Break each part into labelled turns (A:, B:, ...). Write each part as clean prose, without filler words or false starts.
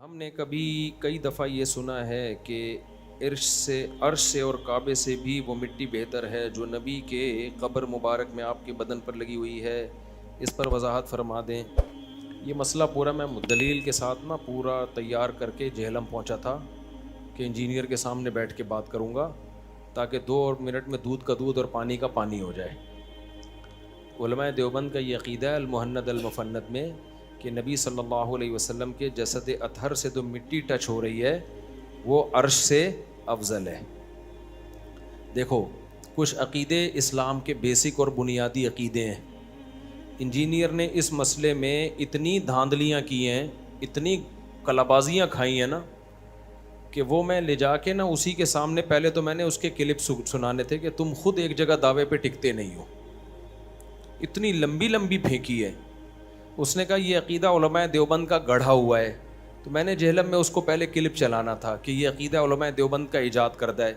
A: ہم نے کبھی کئی دفعہ یہ سنا ہے کہ عرش سے اور کعبے سے بھی وہ مٹی بہتر ہے جو نبی کے قبر مبارک میں آپ کے بدن پر لگی ہوئی ہے. اس پر وضاحت فرما دیں. یہ مسئلہ پورا میں دلیل کے ساتھ پورا تیار کر کے جہلم پہنچا تھا کہ انجینئر کے سامنے بیٹھ کے بات کروں گا تاکہ 2 منٹ میں دودھ کا دودھ اور پانی کا پانی ہو جائے. علماء دیوبند کا یہ عقیدہ ہے المہند المفند میں کہ نبی صلی اللہ علیہ وسلم کے جسد اطہر سے جو مٹی ٹچ ہو رہی ہے وہ عرش سے افضل ہے. دیکھو کچھ عقیدے اسلام کے بیسک اور بنیادی عقیدے ہیں. انجینئر نے اس مسئلے میں اتنی دھاندلیاں کی ہیں, اتنی کلابازیاں کھائی ہیں کہ وہ میں لے جا کے اسی کے سامنے پہلے تو میں نے اس کے کلپ سنانے تھے کہ تم خود ایک جگہ دعوے پہ ٹکتے نہیں ہو. اتنی لمبی پھینکی ہے. اس نے کہا یہ عقیدہ علماء دیوبند کا گڑھا ہوا ہے. تو میں نے جہلم میں اس کو پہلے کلپ چلانا تھا کہ یہ عقیدہ علماء دیوبند کا ایجاد کردہ ہے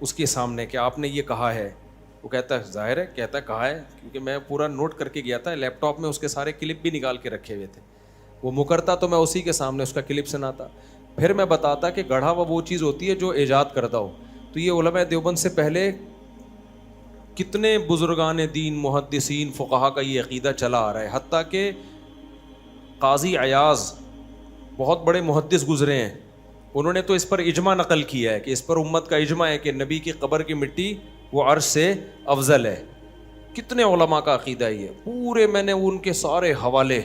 A: اس کے سامنے کہ آپ نے یہ کہا ہے. وہ کہتا ہے ظاہر ہے, کہتا ہے کہا ہے, کیونکہ میں پورا نوٹ کر کے گیا تھا, لیپ ٹاپ میں اس کے سارے کلپ بھی نکال کے رکھے ہوئے تھے. وہ مکرتا تو میں اسی کے سامنے اس کا کلپ سناتا, پھر میں بتاتا کہ گڑھا ہوا وہ چیز ہوتی ہے جو ایجاد کردہ ہو. تو یہ علماء دیوبند سے پہلے کتنے بزرگان دین, محدثین, فقہا کا یہ عقیدہ چلا آ رہا ہے. حتیٰ کہ قاضی عیاض بہت بڑے محدث گزرے ہیں, انہوں نے تو اس پر اجماع نقل کیا ہے کہ اس پر امت کا اجماع ہے کہ نبی کی قبر کی مٹی وہ عرش سے افضل ہے. کتنے علماء کا عقیدہ ہے یہ, پورے میں نے ان کے سارے حوالے.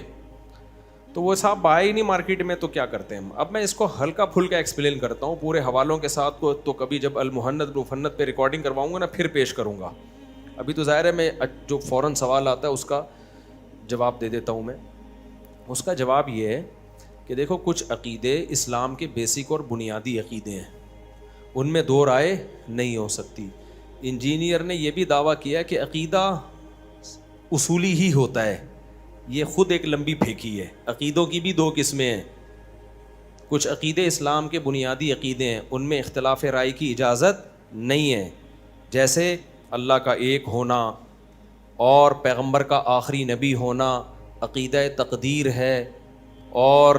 A: تو وہ صاحب آئے ہی نہیں مارکیٹ میں, تو کیا کرتے ہیں ہم. اب میں اس کو ہلکا پھلکا ایکسپلین کرتا ہوں پورے حوالوں کے ساتھ کو, تو کبھی جب المہند مفند پہ ریکارڈنگ کرواؤں گا پھر پیش کروں گا. ابھی تو ظاہر ہے میں جو فوراً سوال آتا ہے اس کا جواب دے دیتا ہوں. میں اس کا جواب یہ ہے کہ دیکھو کچھ عقیدے اسلام کے بیسک اور بنیادی عقیدے ہیں, ان میں 2 رائے نہیں ہو سکتی. انجینئر نے یہ بھی دعویٰ کیا کہ عقیدہ اصولی ہی ہوتا ہے, یہ خود ایک لمبی پھینکی ہے. عقیدوں کی بھی 2 قسمیں ہیں. کچھ عقیدے اسلام کے بنیادی عقیدے ہیں, ان میں اختلاف رائے کی اجازت نہیں ہے, جیسے اللہ کا ایک ہونا اور پیغمبر کا آخری نبی ہونا, عقیدہ تقدیر ہے, اور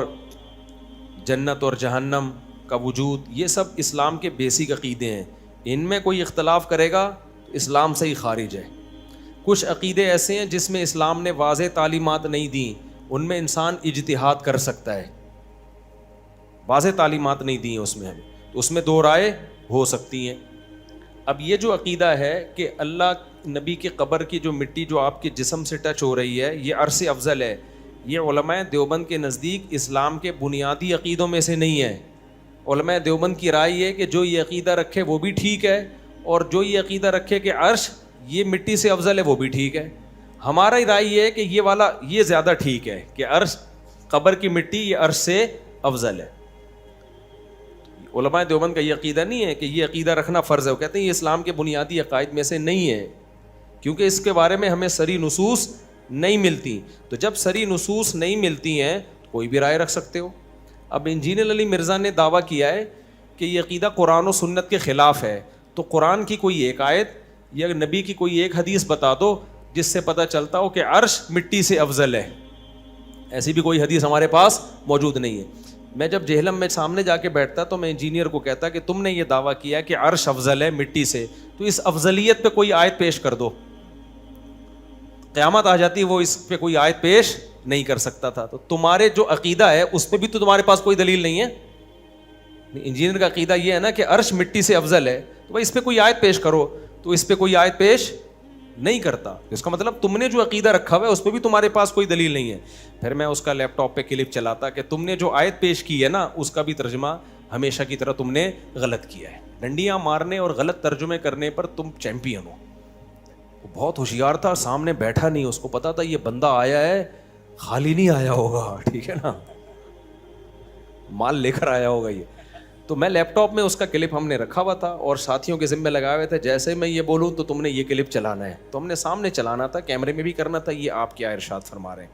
A: جنت اور جہنم کا وجود. یہ سب اسلام کے بیسک عقیدے ہیں. ان میں کوئی اختلاف کرے گا تو اسلام سے ہی خارج ہے. کچھ عقیدے ایسے ہیں جس میں اسلام نے واضح تعلیمات نہیں دیں, ان میں انسان اجتہاد کر سکتا ہے. واضح تعلیمات نہیں دی ہیں اس میں, تو اس میں 2 رائے ہو سکتی ہیں. اب یہ جو عقیدہ ہے کہ اللہ نبی کی قبر کی جو مٹی جو آپ کے جسم سے ٹچ ہو رہی ہے یہ عرش سے افضل ہے, یہ علماء دیوبند کے نزدیک اسلام کے بنیادی عقیدوں میں سے نہیں ہے. علماء دیوبند کی رائے یہ کہ جو یہ عقیدہ رکھے وہ بھی ٹھیک ہے, اور جو یہ عقیدہ رکھے کہ عرش یہ مٹی سے افضل ہے وہ بھی ٹھیک ہے. ہمارا رائے یہ ہے کہ یہ والا یہ زیادہ ٹھیک ہے کہ عرش قبر کی مٹی یہ عرش سے افضل ہے. علماء دیوبند کا یہ عقیدہ نہیں ہے کہ یہ عقیدہ رکھنا فرض ہے. وہ کہتے ہیں یہ اسلام کے بنیادی عقائد میں سے نہیں ہے, کیونکہ اس کے بارے میں ہمیں صریح نصوص نہیں ملتی. تو جب صریح نصوص نہیں ملتی ہیں تو کوئی بھی رائے رکھ سکتے ہو. اب انجینئر علی مرزا نے دعویٰ کیا ہے کہ یہ عقیدہ قرآن و سنت کے خلاف ہے, تو قرآن کی کوئی ایک آیت یا نبی کی کوئی ایک حدیث بتا دو جس سے پتہ چلتا ہو کہ عرش مٹی سے افضل ہے. ایسی بھی کوئی حدیث ہمارے پاس موجود نہیں ہے. میں جب جہلم میں سامنے جا کے بیٹھتا تو میں انجینئر کو کہتا کہ تم نے یہ دعویٰ کیا کہ عرش افضل ہے مٹی سے, تو اس افضلیت پہ کوئی آیت پیش کر دو. قیامت آ جاتی وہ اس پہ کوئی آیت پیش نہیں کر سکتا تھا. تو تمہارے جو عقیدہ ہے اس پہ بھی تو تمہارے پاس کوئی دلیل نہیں ہے. انجینئر کا عقیدہ یہ ہے نا کہ عرش مٹی سے افضل ہے, تو بھائی اس پہ کوئی آیت پیش کرو, تو اس پہ کوئی آیت پیش نہیں کرتا. اس کا مطلب تم نے جو عقیدہ رکھا ہوا ہے اس پہ بھی تمہارے پاس کوئی دلیل نہیں ہے. پھر میں اس کا لیپ ٹاپ پہ کلپ چلاتا کہ تم نے جو آیت پیش کی ہے نا اس کا بھی ترجمہ ہمیشہ کی طرح تم نے غلط کیا ہے. ڈنڈیاں مارنے اور غلط ترجمے کرنے پر تم چیمپئن ہو. وہ بہت ہوشیار تھا, سامنے بیٹھا نہیں, اس کو پتا تھا یہ بندہ آیا ہے خالی نہیں آیا ہوگا, ٹھیک ہے نا, مال لے کر آیا ہوگا یہ. تو میں لیپ ٹاپ میں اس کا کلپ ہم نے رکھا ہوا تھا اور ساتھیوں کے ذمہ لگائے ہوئے تھے, جیسے میں یہ بولوں تو تم نے یہ کلپ چلانا ہے. تو ہم نے سامنے چلانا تھا, کیمرے میں بھی کرنا تھا, یہ آپ کیا ارشاد فرما رہے ہیں.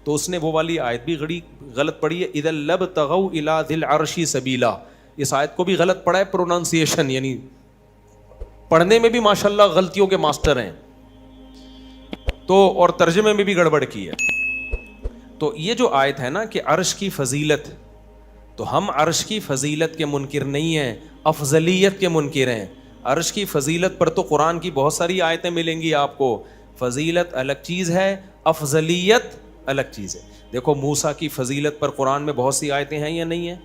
A: تو اس نے وہ والی آیت بھی غلط پڑھی ہے, اذا لابتغوا الی ذی العرش سبیلا. اس آیت کو بھی غلط پڑھا ہے, پروننسیشن یعنی پڑھنے میں بھی ماشاءاللہ غلطیوں کے ماسٹر ہیں, تو اور ترجمے میں بھی گڑبڑ کی ہے. تو یہ جو آیت ہے نا کہ عرش کی فضیلت تو ہم عرش کی فضیلت کے منکر نہیں ہیں, افضلیت کے منکر ہیں. عرش کی فضیلت پر تو قرآن کی بہت ساری آیتیں ملیں گی آپ کو. فضیلت الگ چیز ہے, افضلیت الگ چیز ہے. دیکھو موسیٰ کی فضیلت پر قرآن میں بہت سی آیتیں ہیں یا نہیں ہیں؟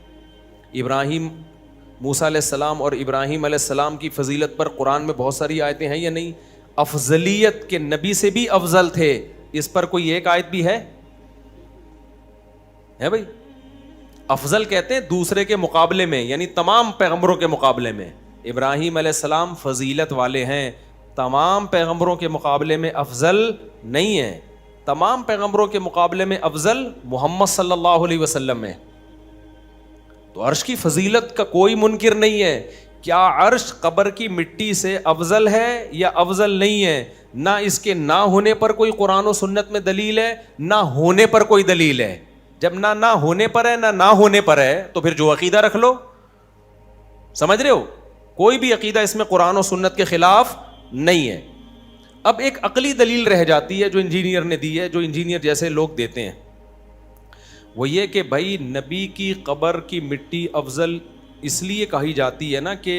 A: ابراہیم, موسیٰ علیہ السلام اور ابراہیم علیہ السلام کی فضیلت پر قرآن میں بہت ساری آیتیں ہیں یا نہیں؟ افضلیت کے نبی سے بھی افضل تھے, اس پر کوئی ایک آیت بھی ہے بھائی؟ افضل کہتے ہیں دوسرے کے مقابلے میں, یعنی تمام پیغمبروں کے مقابلے میں. ابراہیم علیہ السلام فضیلت والے ہیں, تمام پیغمبروں کے مقابلے میں افضل نہیں ہیں. تمام پیغمبروں کے مقابلے میں افضل محمد صلی اللہ علیہ وسلم ہے. تو عرش کی فضیلت کا کوئی منکر نہیں ہے. کیا عرش قبر کی مٹی سے افضل ہے یا افضل نہیں ہے؟ نہ اس کے نہ ہونے پر کوئی قرآن و سنت میں دلیل ہے, نہ ہونے پر کوئی دلیل ہے. جب نہ ہونے پر ہے نہ ہونے پر ہے تو پھر جو عقیدہ رکھ لو. سمجھ رہے ہو؟ کوئی بھی عقیدہ اس میں قرآن و سنت کے خلاف نہیں ہے. اب ایک عقلی دلیل رہ جاتی ہے جو انجینئر نے دی ہے, جو انجینئر جیسے لوگ دیتے ہیں, وہ یہ کہ بھائی نبی کی قبر کی مٹی افضل اس لیے کہی جاتی ہے نا کہ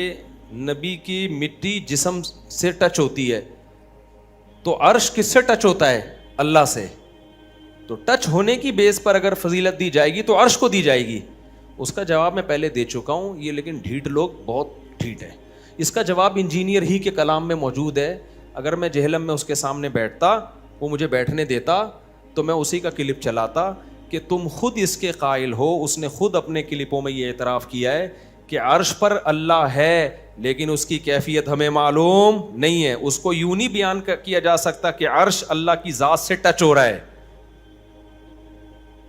A: نبی کی مٹی جسم سے ٹچ ہوتی ہے. تو عرش کس سے ٹچ ہوتا ہے؟ اللہ سے. تو ٹچ ہونے کی بیس پر اگر فضیلت دی جائے گی تو عرش کو دی جائے گی. اس کا جواب میں پہلے دے چکا ہوں, یہ لیکن ڈھیٹ لوگ بہت ڈھیٹ ہیں. اس کا جواب انجینئر ہی کے کلام میں موجود ہے. اگر میں جہلم میں اس کے سامنے بیٹھتا, وہ مجھے بیٹھنے دیتا, تو میں اسی کا کلپ چلاتا کہ تم خود اس کے قائل ہو. اس نے خود اپنے کلپوں میں یہ اعتراف کیا ہے کہ عرش پر اللہ ہے لیکن اس کی کیفیت ہمیں معلوم نہیں ہے. اس کو یوں نہیں بیان کیا جا سکتا کہ عرش اللہ کی ذات سے ٹچ ہو رہا ہے,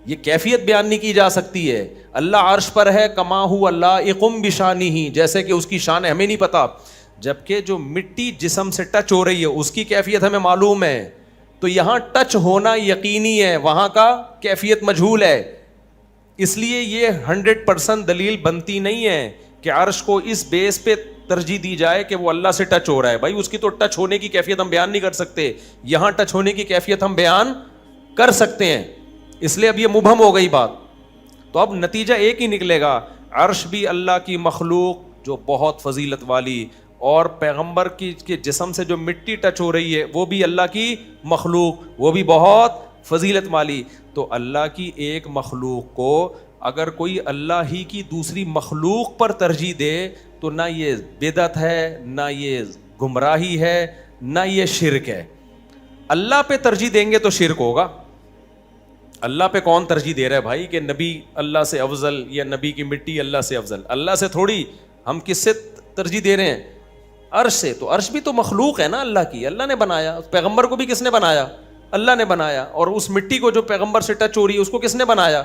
A: یہ کیفیت بیان نہیں کی جا سکتی ہے. اللہ عرش پر ہے کما ہو اللہ بشانی ہی, جیسے کہ اس کی شان ہمیں نہیں پتا, جبکہ جو مٹی جسم سے ٹچ ہو رہی ہے اس کی کیفیت ہمیں معلوم ہے. تو یہاں ٹچ ہونا یقینی ہے, وہاں کا کیفیت مجہول ہے. اس لیے یہ 100% دلیل بنتی نہیں ہے کہ عرش کو اس بیس پہ ترجیح دی جائے کہ وہ اللہ سے ٹچ ہو رہا ہے. بھائی اس کی تو ٹچ ہونے کی کیفیت ہم بیان نہیں کر سکتے, یہاں ٹچ ہونے کی کیفیت ہم بیان کر سکتے ہیں. اس لیے اب یہ مبہم ہو گئی بات. تو اب نتیجہ ایک ہی نکلے گا, عرش بھی اللہ کی مخلوق جو بہت فضیلت والی, اور پیغمبر کی کے جسم سے جو مٹی ٹچ ہو رہی ہے وہ بھی اللہ کی مخلوق, وہ بھی بہت فضیلت والی. تو اللہ کی ایک مخلوق کو اگر کوئی اللہ ہی کی دوسری مخلوق پر ترجیح دے تو نہ یہ بدعت ہے, نہ یہ گمراہی ہے, نہ یہ شرک ہے. اللہ پہ ترجیح دیں گے تو شرک ہوگا. اللہ پہ کون ترجیح دے رہا ہے بھائی کہ نبی اللہ سے افضل یا نبی کی مٹی اللہ سے افضل؟ اللہ سے تھوڑی, ہم کس سے ترجیح دے رہے ہیں؟ عرش سے. تو عرش بھی تو مخلوق ہے نا اللہ کی, اللہ نے بنایا. پیغمبر کو بھی کس نے بنایا؟ اللہ نے بنایا. اور اس مٹی کو جو پیغمبر سے ٹچ ہو رہی ہے اس کو کس نے بنایا؟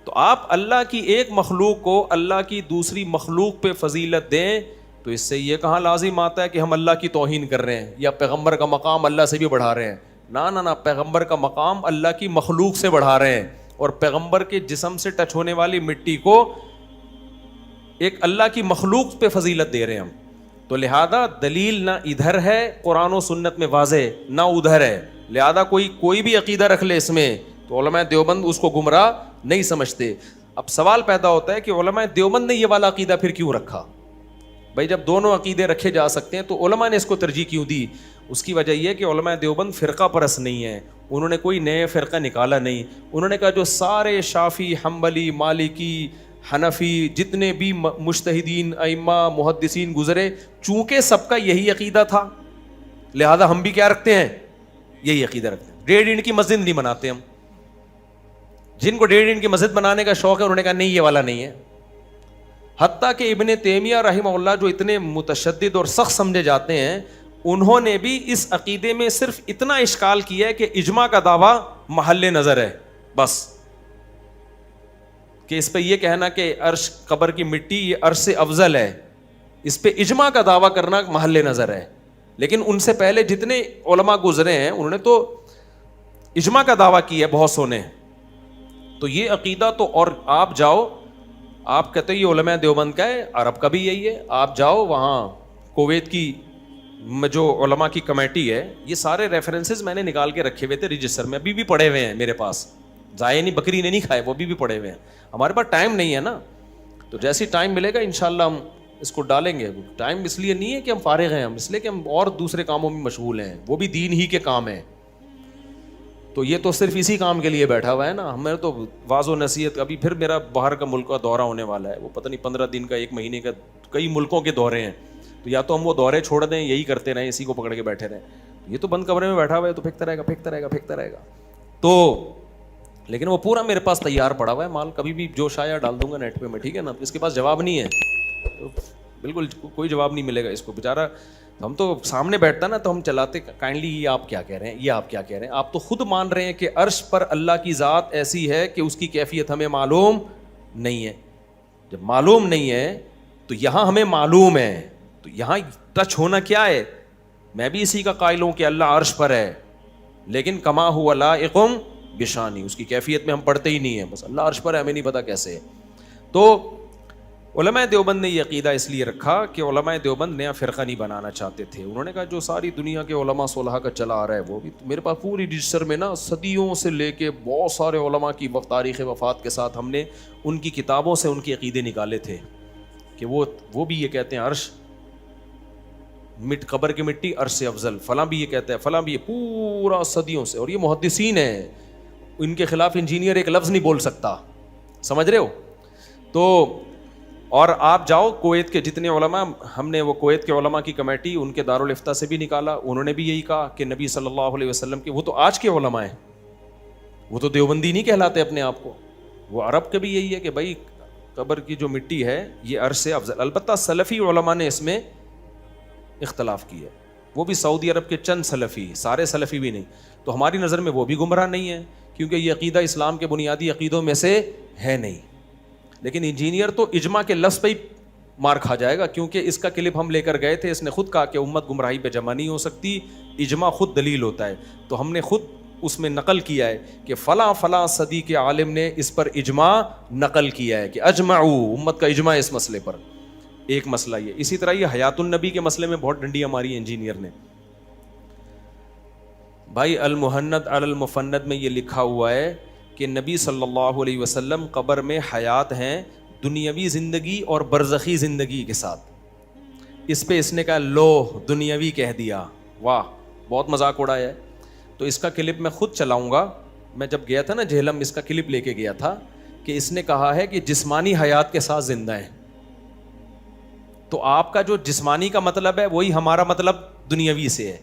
A: تو آپ اللہ کی ایک مخلوق کو اللہ کی دوسری مخلوق پہ فضیلت دیں تو اس سے یہ کہاں لازم آتا ہے کہ ہم اللہ کی توہین کر رہے ہیں یا پیغمبر کا مقام اللہ سے بھی بڑھا رہے ہیں؟ نہ پیغمبر کا مقام اللہ کی مخلوق سے بڑھا رہے ہیں, اور پیغمبر کے جسم سے ٹچ ہونے والی مٹی کو ایک اللہ کی مخلوق پہ فضیلت دے رہے ہیں ہم. تو لہذا دلیل نہ ادھر ہے قرآن و سنت میں واضح, نہ ادھر ہے. لہذا کوئی بھی عقیدہ رکھ لے اس میں تو علماء دیوبند اس کو گمراہ نہیں سمجھتے. اب سوال پیدا ہوتا ہے کہ علماء دیوبند نے یہ والا عقیدہ پھر کیوں رکھا؟ بھائی جب دونوں عقیدے رکھے جا سکتے ہیں تو علماء نے اس کو ترجیح کیوں دی؟ اس کی وجہ یہ کہ علماء دیوبند فرقہ پرست نہیں ہیں, انہوں نے کوئی نئے فرقہ نکالا نہیں. انہوں نے کہا جو سارے شافعی, حنبلی, مالکی, حنفی, جتنے بھی مجتہدین, ائمہ, محدثین گزرے, چونکہ سب کا یہی عقیدہ تھا لہذا ہم بھی کیا رکھتے ہیں؟ یہی عقیدہ رکھتے ہیں. 1.5 اینٹ کی مسجد نہیں بناتے ہم. جن کو 1.5 اینٹ کی مسجد بنانے کا شوق ہے انہوں نے کہا نہیں یہ والا نہیں ہے. حتیٰ کہ ابن تیمیہ رحمہ اللہ جو اتنے متشدد اور سخت سمجھے جاتے ہیں, انہوں نے بھی اس عقیدے میں صرف اتنا اشکال کیا ہے کہ اجماع کا دعویٰ محل نظر ہے بس, کہ اس پہ یہ کہنا کہ عرش قبر کی مٹی یہ عرش سے افضل ہے, اس پہ اجماع کا دعویٰ کرنا محل نظر ہے. لیکن ان سے پہلے جتنے علماء گزرے ہیں انہوں نے تو اجماع کا دعویٰ کیا ہے بہت سونے. تو یہ عقیدہ تو, اور آپ جاؤ, آپ کہتے ہیں یہ علماء دیوبند کا ہے, عرب کا بھی یہی ہے. آپ جاؤ وہاں کویت کی جو علماء کی کمیٹی ہے, یہ سارے ریفرنسز میں نے نکال کے رکھے ہوئے تھے رجسٹر میں, ابھی بھی پڑے ہوئے ہیں میرے پاس. ضائع نہیں, بکری نے نہیں کھائے, وہ بھی پڑے ہوئے ہیں. ہمارے پاس ٹائم نہیں ہے نا, تو جیسی ٹائم ملے گا انشاءاللہ ہم اس کو ڈالیں گے. ٹائم اس لیے نہیں ہے کہ ہم فارغ ہیں, ہم اس لیے کہ ہم اور دوسرے کاموں میں مشغول ہیں, وہ بھی دین ہی کے کام ہیں. تو یہ تو صرف اسی کام کے لیے بیٹھا ہوا ہے نا. ہمیں تو واعظ و نصیحت, ابھی پھر میرا باہر کا ملک کا دورہ ہونے والا ہے, وہ پتہ نہیں 15 دن کا, 1 مہینے کا, کئی ملکوں کے دورے ہیں. تو یا تو ہم وہ دورے چھوڑ دیں, یہی کرتے رہیں, اسی کو پکڑ کے بیٹھے رہیں. یہ تو بند کمرے میں بیٹھا ہوا ہے, تو پھینکتا رہے گا. تو لیکن وہ پورا میرے پاس تیار پڑا ہوا ہے مال, کبھی بھی جوش آیا ڈال دوں گا نیٹ پہ میں, ٹھیک ہے نا. اس کے پاس جواب نہیں ہے, تو بالکل کوئی جواب نہیں ملے گا اس کو بیچارہ. ہم تو سامنے بیٹھتا نا تو ہم چلاتے کائنڈلی, یہ آپ کیا کہہ رہے ہیں, یہ آپ کیا کہہ رہے ہیں. آپ تو خود مان رہے ہیں کہ عرش پر اللہ کی ذات ایسی ہے کہ اس کی کیفیت ہمیں معلوم نہیں ہے. جب معلوم نہیں ہے تو یہاں ہمیں معلوم ہے, تو یہاں ٹچ ہونا کیا ہے. میں بھی اسی کا قائل ہوں کہ اللہ عرش پر ہے, لیکن کما ہوا لائق بشانی, اس کی کیفیت میں ہم پڑھتے ہی نہیں ہیں, بس اللہ عرش پر ہے, ہمیں نہیں پتا کیسے ہے. تو علماء دیوبند نے یہ عقیدہ اس لیے رکھا کہ علماء دیوبند نیا فرقہ نہیں بنانا چاہتے تھے. انہوں نے کہا جو ساری دنیا کے علماء صلحاء کا چلا آ رہا ہے وہ بھی, میرے پاس پوری رجسٹر میں نا صدیوں سے لے کے بہت سارے علماء کی تاریخ وفات کے ساتھ ہم نے ان کی کتابوں سے ان کے عقیدے نکالے تھے کہ وہ بھی یہ کہتے ہیں عرش قبر کی مٹی عرش سے افضل, فلاں بھی یہ کہتا ہے, فلاں بھی یہ, پورا صدیوں سے. اور یہ محدثین ہیں, ان کے خلاف انجینئر ایک لفظ نہیں بول سکتا, سمجھ رہے ہو. تو اور آپ جاؤ کویت کے جتنے علماء, ہم نے وہ کویت کے علماء کی کمیٹی ان کے دارالافتاء سے بھی نکالا, انہوں نے بھی یہی کہا کہ نبی صلی اللہ علیہ وسلم کے, وہ تو آج کے علماء ہیں, وہ تو دیوبندی نہیں کہلاتے اپنے آپ کو, وہ عرب کے بھی یہی ہے کہ بھائی قبر کی جو مٹی ہے یہ عرش سے افضل. البتہ سلفی علماء نے اس میں اختلاف کی ہے, وہ بھی سعودی عرب کے چند سلفی, سارے سلفی بھی نہیں. تو ہماری نظر میں وہ بھی گمراہ نہیں ہے, کیونکہ یہ عقیدہ اسلام کے بنیادی عقیدوں میں سے ہے نہیں. لیکن انجینئر تو اجماع کے لفظ پہ ہی مار کھا جائے گا, کیونکہ اس کا کلپ ہم لے کر گئے تھے, اس نے خود کہا کہ امت گمراہی پہ جمع نہیں ہو سکتی, اجماع خود دلیل ہوتا ہے. تو ہم نے خود اس میں نقل کیا ہے کہ فلاں فلاں صدی کے عالم نے اس پر اجماع نقل کیا ہے کہ اجمعوا, امت کا اجماع اس مسئلے پر. ایک مسئلہ یہ. اسی طرح یہ حیات النبی کے مسئلے میں بہت ڈنڈیاں ماری انجینئر نے. بھائی المہند علی المفند میں یہ لکھا ہوا ہے کہ نبی صلی اللہ علیہ وسلم قبر میں حیات ہیں, دنیاوی زندگی اور برزخی زندگی کے ساتھ. اس پہ اس نے کہا لو دنیاوی کہہ دیا, واہ بہت مذاق اڑایا ہے. تو اس کا کلپ میں خود چلاؤں گا. میں جب گیا تھا نا جہلم, اس کا کلپ لے کے گیا تھا کہ اس نے کہا ہے کہ جسمانی حیات کے ساتھ زندہ ہیں. تو آپ کا جو جسمانی کا مطلب ہے وہی ہمارا مطلب دنیاوی سے ہے.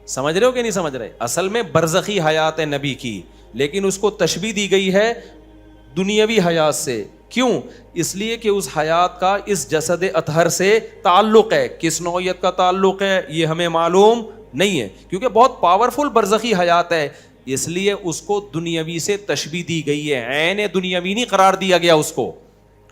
A: سمجھ رہے ہو کہ نہیں سمجھ رہے؟ اصل میں برزخی حیات ہے نبی کی, لیکن اس کو تشبیہ دی گئی ہے دنیاوی حیات سے. کیوں؟ اس لیے کہ اس حیات کا اس جسد اطہر سے تعلق ہے. کس نوعیت کا تعلق ہے یہ ہمیں معلوم نہیں ہے, کیونکہ بہت پاورفل برزخی حیات ہے, اس لیے اس کو دنیاوی سے تشبیہ دی گئی ہے. عین دنیاوی نہیں قرار دیا گیا اس کو.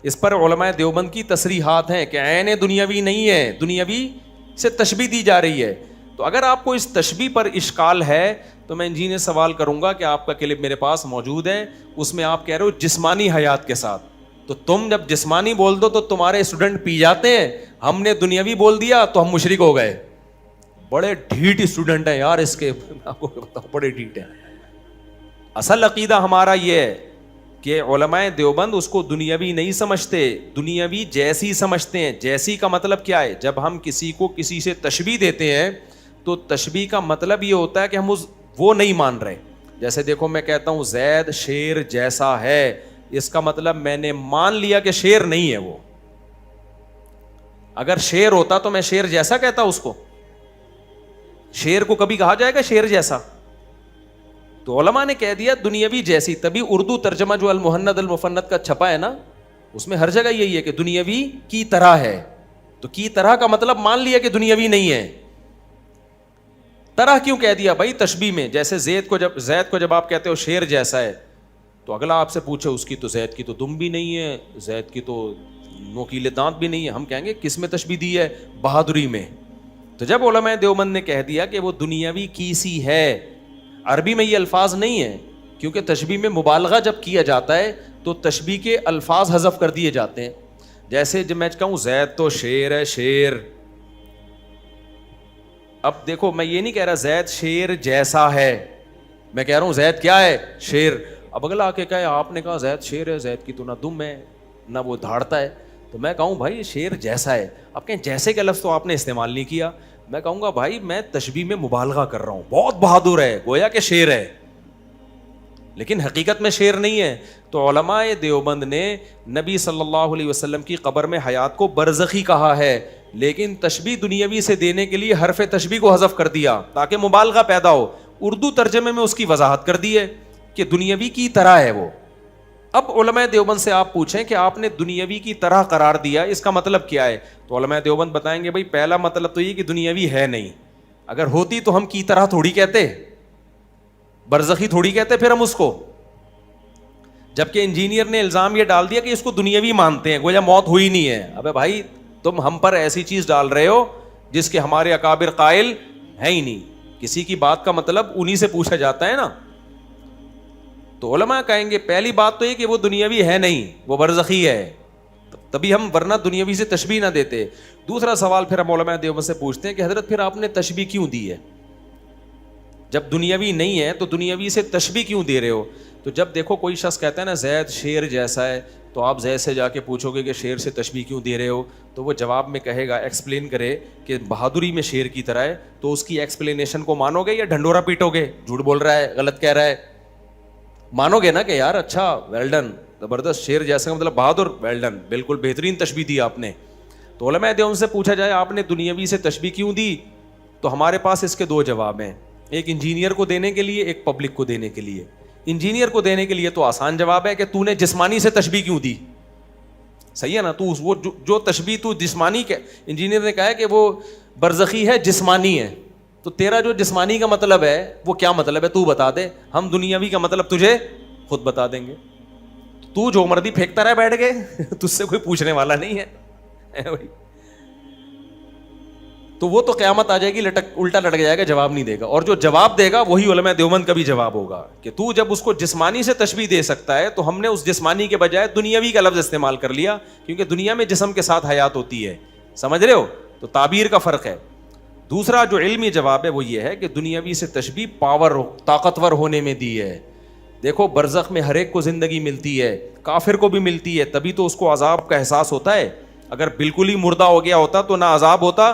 A: اس پر علماء دیوبند کی تصریحات ہیں کہ عین دنیاوی نہیں ہے, دنیاوی سے تشبیہ دی جا رہی ہے. تو اگر آپ کو اس تشبیہ پر اشکال ہے تو میں انجینئر سوال کروں گا کہ آپ کا کلپ میرے پاس موجود ہے, اس میں آپ کہہ رہے ہو جسمانی حیات کے ساتھ. تو تم جب جسمانی بول دو تو تمہارے اسٹوڈنٹ پی جاتے ہیں, ہم نے دنیاوی بول دیا تو ہم مشرک ہو گئے. بڑے ڈھیٹ اسٹوڈنٹ ہیں یار اس کے, آپ کو بتاؤ بڑے ڈھیٹ ہیں. اصل عقیدہ ہمارا یہ ہے کہ علماء دیوبند اس کو دنیاوی نہیں سمجھتے, دنیاوی جیسی سمجھتے ہیں. جیسی کا مطلب کیا ہے؟ جب ہم کسی کو کسی سے تشبیہ دیتے ہیں تو تشبیہ کا مطلب یہ ہوتا ہے کہ ہم وہ نہیں مان رہے. جیسے دیکھو میں کہتا ہوں زید شیر جیسا ہے, اس کا مطلب میں نے مان لیا کہ شیر نہیں ہے وہ. اگر شیر ہوتا تو میں شیر جیسا کہتا اس کو, شیر کو کبھی کہا جائے گا شیر جیسا؟ تو علماء نے کہہ دیا دنیاوی جیسی. تبھی اردو ترجمہ جو المہند المفند کا چھپا ہے نا, اس میں ہر جگہ یہی ہے کہ دنیاوی کی طرح ہے. تو کی طرح کا مطلب مان لیا کہ دنیاوی نہیں ہے. طرح کیوں کہہ دیا بھائی تشبیہ میں؟ جیسے زید کو جب آپ کہتے ہو شیر جیسا ہے, تو اگلا آپ سے پوچھے اس کی تو زید کی تو دم بھی نہیں ہے, زید کی تو نوکیلے دانت بھی نہیں ہے, ہم کہیں گے کس میں تشبیہ دی ہے؟ بہادری میں. تو جب علماء دیوبند نے کہہ دیا کہ وہ دنیاوی کی سی ہے, عربی میں یہ الفاظ نہیں ہے, کیونکہ تشبیہ میں مبالغہ جب کیا جاتا ہے تو تشبیہ کے الفاظ حذف کر دیے جاتے ہیں. جیسے جب میں کہوں زید تو شیر ہے, شیر, اب دیکھو میں یہ نہیں کہہ رہا زید شیر جیسا ہے, میں کہہ رہا ہوں زید کیا ہے؟ شیر. اب اگلا آ کے کہے آپ نے کہا زید شیر ہے، زید کی تو نہ دم ہے نہ وہ دھاڑتا ہے، تو میں کہوں بھائی شیر جیسا ہے. آپ کہیں جیسے کا لفظ تو آپ نے استعمال نہیں کیا. میں کہوں گا بھائی میں تشبیہ میں مبالغہ کر رہا ہوں، بہت بہادر ہے گویا کہ شیر ہے، لیکن حقیقت میں شیر نہیں ہے. تو علماء دیوبند نے نبی صلی اللہ علیہ وسلم کی قبر میں حیات کو برزخی کہا ہے، لیکن تشبیہ دنیاوی سے دینے کے لیے حرف تشبیہ کو حذف کر دیا تاکہ مبالغہ پیدا ہو. اردو ترجمے میں اس کی وضاحت کر دی ہے کہ دنیاوی کی طرح ہے وہ. اب علماء دیوبند سے آپ پوچھیں کہ آپ نے دنیاوی کی طرح قرار دیا، اس کا مطلب کیا ہے؟ تو علماء دیوبند بتائیں گے بھائی پہلا مطلب تو یہ کہ دنیاوی ہے نہیں، اگر ہوتی تو ہم کی طرح تھوڑی کہتے، برزخی تھوڑی کہتے پھر ہم اس کو. جبکہ انجینئر نے الزام یہ ڈال دیا کہ اس کو دنیاوی مانتے ہیں، گویا موت ہوئی نہیں ہے. ابے بھائی تم ہم پر ایسی چیز ڈال رہے ہو جس کے ہمارے اکابر قائل ہے ہی نہیں. کسی کی بات کا مطلب انہی سے پوچھا جاتا ہے نا. تو علماء کہیں گے پہلی بات تو یہ کہ وہ دنیاوی ہے نہیں، وہ برزخی ہے، تبھی ہم ورنہ دنیاوی سے تشبیہ نہ دیتے. دوسرا سوال پھر ہم علماء دیوبند سے پوچھتے ہیں کہ حضرت پھر آپ نے تشبیہ کیوں دی ہے؟ جب دنیاوی نہیں ہے تو دنیاوی سے تشبیہ کیوں دے رہے ہو؟ تو جب دیکھو کوئی شخص کہتا ہے نا زید شیر جیسا ہے، تو آپ زید سے جا کے پوچھو گے کہ شیر سے تشبیہ کیوں دے رہے ہو، تو وہ جواب میں کہے گا، ایکسپلین کرے کہ بہادری میں شیر کی طرح ہے، تو اس کی ایکسپلینیشن کو مانو گے یا ڈھنڈورا پیٹو گے؟ جھوٹ بول رہا ہے، غلط کہہ رہا ہے، مانو گے نا کہ یار اچھا ویل ڈن، زبردست، شیر جیسا کا مطلب بہادر، ویل ڈن، بالکل بہترین تشبیہ دی آپ نے. تو علماء دیوبند سے پوچھا جائے آپ نے دنیاوی سے تشبیہ کیوں دی، تو ہمارے پاس اس کے دو جواب ہیں، ایک انجینئر کو دینے کے لیے، ایک پبلک کو دینے کے لیے. انجینئر کو دینے کے لیے تو آسان جواب ہے کہ تو نے جسمانی سے تشبیہ کیوں دی. صحیح ہے نا، تو وہ جو تشبیہ تو جسمانی کے، انجینئر نے کہا ہے کہ وہ برزخی ہے، جسمانی ہے، تو تیرا جو جسمانی کا مطلب ہے وہ کیا مطلب ہے تو بتا دے، ہم دنیاوی کا مطلب تجھے خود بتا دیں گے. تو جو مردی پھینکتا رہے بیٹھ گئے، تجھ سے کوئی پوچھنے والا نہیں ہے. تو وہ تو قیامت آ جائے گی، الٹا لٹک جائے گا، جواب نہیں دے گا. اور جو جواب دے گا وہی علماء دیوبند کا بھی جواب ہوگا کہ تو جب اس کو جسمانی سے تشبیہ دے سکتا ہے تو ہم نے اس جسمانی کے بجائے دنیاوی کا لفظ استعمال کر لیا، کیونکہ دنیا میں جسم کے ساتھ حیات ہوتی ہے. سمجھ رہے ہو؟ تو تعبیر کا فرق ہے. دوسرا جو علمی جواب ہے وہ یہ ہے کہ دنیاوی سے تشبیہ پاور، طاقتور ہونے میں دی ہے. دیکھو برزخ میں ہر ایک کو زندگی ملتی ہے، کافر کو بھی ملتی ہے، تبھی تو اس کو عذاب کا احساس ہوتا ہے. اگر بالکل ہی مردہ ہو گیا ہوتا تو نہ عذاب ہوتا،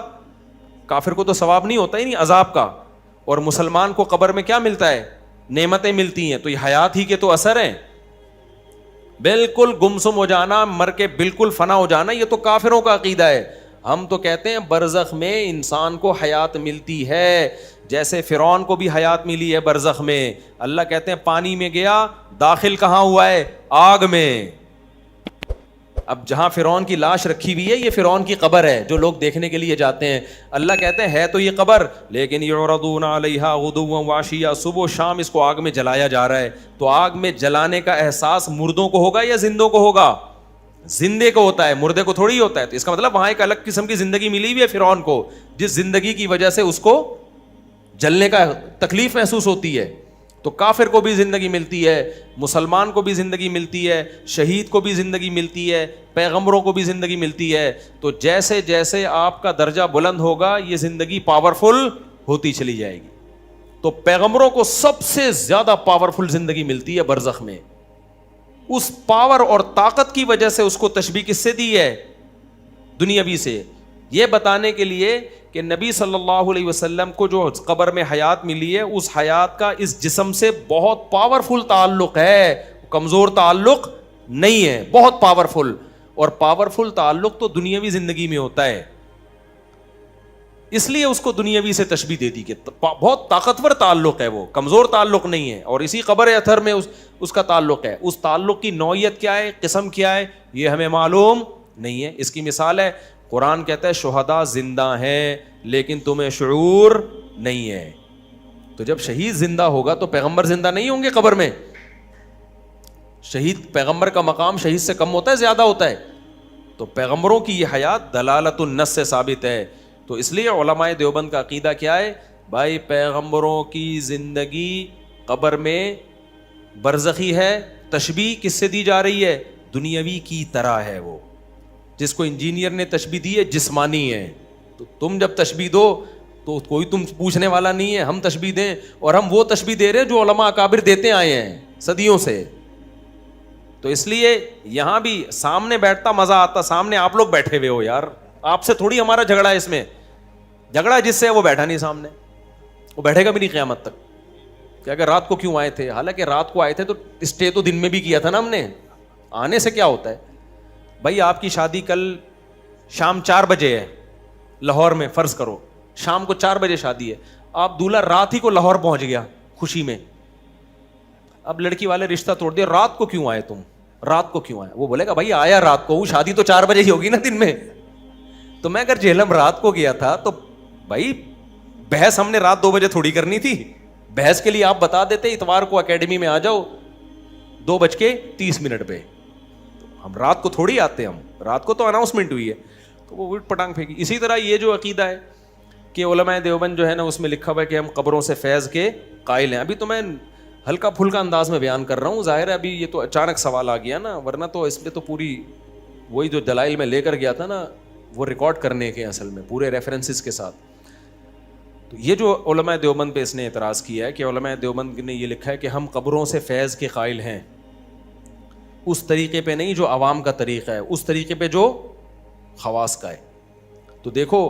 A: کافر کو تو ثواب نہیں ہوتا ہی نہیں عذاب کا. اور مسلمان کو قبر میں کیا ملتا ہے؟ نعمتیں ملتی ہیں. تو یہ حیات ہی کے تو اثر ہیں. بالکل گمسم ہو جانا، مر کے بالکل فنا ہو جانا، یہ تو کافروں کا عقیدہ ہے. ہم تو کہتے ہیں برزخ میں انسان کو حیات ملتی ہے، جیسے فرعون کو بھی حیات ملی ہے برزخ میں. اللہ کہتے ہیں پانی میں گیا، داخل کہاں ہوا ہے؟ آگ میں. اب جہاں فرعون کی لاش رکھی ہوئی ہے یہ فرعون کی قبر ہے جو لوگ دیکھنے کے لیے جاتے ہیں. اللہ کہتے ہیں ہے تو یہ قبر، لیکن یعرضون علیہا غدوا وعشیا، صبح و شام اس کو آگ میں جلایا جا رہا ہے. تو آگ میں جلانے کا احساس مردوں کو ہوگا یا زندوں کو ہوگا؟ زندے کو ہوتا ہے، مردے کو تھوڑی ہوتا ہے. تو اس کا مطلب وہاں ایک الگ قسم کی زندگی ملی ہوئی ہے فرعون کو، جس زندگی کی وجہ سے اس کو جلنے کا تکلیف محسوس ہوتی ہے. تو کافر کو بھی زندگی ملتی ہے، مسلمان کو بھی زندگی ملتی ہے، شہید کو بھی زندگی ملتی ہے، پیغمبروں کو بھی زندگی ملتی ہے. تو جیسے جیسے آپ کا درجہ بلند ہوگا یہ زندگی پاورفل ہوتی چلی جائے گی. تو پیغمبروں کو سب سے زیادہ پاورفل زندگی ملتی ہے برزخ میں. اس پاور اور طاقت کی وجہ سے اس کو تشبیہ کس سے دی ہے؟ دنیاوی سے. یہ بتانے کے لیے کہ نبی صلی اللہ علیہ وسلم کو جو قبر میں حیات ملی ہے اس حیات کا اس جسم سے بہت پاورفل تعلق ہے، کمزور تعلق نہیں ہے، بہت پاورفل. اور پاورفل تعلق تو دنیاوی زندگی میں ہوتا ہے، اس لیے اس کو دنیاوی سے تشبیہ دے دی کہ بہت طاقتور تعلق ہے، وہ کمزور تعلق نہیں ہے. اور اسی قبر اتھر میں اس کا تعلق ہے. اس تعلق کی نوعیت کیا ہے، قسم کیا ہے، یہ ہمیں معلوم نہیں ہے. اس کی مثال ہے قرآن کہتا ہے شہداء زندہ ہیں لیکن تمہیں شعور نہیں ہے. تو جب شہید زندہ ہوگا تو پیغمبر زندہ نہیں ہوں گے قبر میں؟ شہید، پیغمبر کا مقام شہید سے کم ہوتا ہے، زیادہ ہوتا ہے. تو پیغمبروں کی یہ حیات دلالت النص سے ثابت ہے. تو اس لیے علماء دیوبند کا عقیدہ کیا ہے بھائی؟ پیغمبروں کی زندگی قبر میں برزخی ہے. تشبیہ کس سے دی جا رہی ہے؟ دنیاوی کی طرح ہے. وہ جس کو انجینئر نے تشبیہ دی ہے جسمانی ہے. تو تم جب تشبیہ دو تو کوئی تم پوچھنے والا نہیں ہے، ہم تشبیہ دیں. اور ہم وہ تشبیہ دے رہے ہیں جو علماء اکابر دیتے آئے ہیں صدیوں سے. تو اس لیے یہاں بھی سامنے بیٹھتا مزہ آتا, سامنے آپ لوگ بیٹھے ہوئے ہو یار, آپ سے تھوڑی ہمارا جھگڑا ہے, اس میں جھگڑا جس سے وہ بیٹھا نہیں سامنے, وہ بیٹھے گا بھی نہیں قیامت تک کہ اگر رات کو کیوں آئے تھے. حالانکہ رات کو آئے تھے تو اسٹے تو دن میں بھی کیا تھا نا ہم نے, آنے سے کیا ہوتا ہے بھائی. آپ کی شادی کل شام 4 بجے ہے لاہور میں, فرض کرو شام کو 4 بجے شادی ہے, آپ دولہا رات ہی کو لاہور پہنچ گیا خوشی میں, اب لڑکی والے رشتہ توڑ دیا, رات کو کیوں آئے تم, رات کو کیوں آئے؟ وہ بولے گا بھائی آیا رات کو, شادی تو 4 بجے ہی ہوگی نا دن میں. تو میں اگر جہلم رات کو گیا تھا تو بھائی بحث ہم نے رات 2 بجے تھوڑی کرنی تھی, بحث کے لیے آپ بتا دیتے اتوار کو اکیڈمی میں آ جاؤ 2:30 پہ, ہم رات کو تھوڑی آتے, ہم رات کو تو اناؤنسمنٹ ہوئی ہے تو وہ وٹ پٹانگ پھینکی. اسی طرح یہ جو عقیدہ ہے کہ علماء دیوبند جو ہے نا اس میں لکھا ہوا ہے کہ ہم قبروں سے فیض کے قائل ہیں. ابھی تو میں ہلکا پھلکا انداز میں بیان کر رہا ہوں, ظاہر ہے ابھی یہ تو اچانک سوال آ گیا نا, ورنہ تو اس میں تو پوری وہی جو دلائل میں لے کر گیا تھا نا وہ ریکارڈ کرنے کے اصل میں پورے ریفرنسز کے ساتھ. تو یہ جو علماء دیوبند پہ اس نے اعتراض کیا ہے کہ علماء دیوبند نے یہ لکھا ہے کہ ہم قبروں سے فیض کے قائل ہیں, اس طریقے پہ نہیں جو عوام کا طریقہ ہے, اس طریقے پہ جو خواص کا ہے. تو دیکھو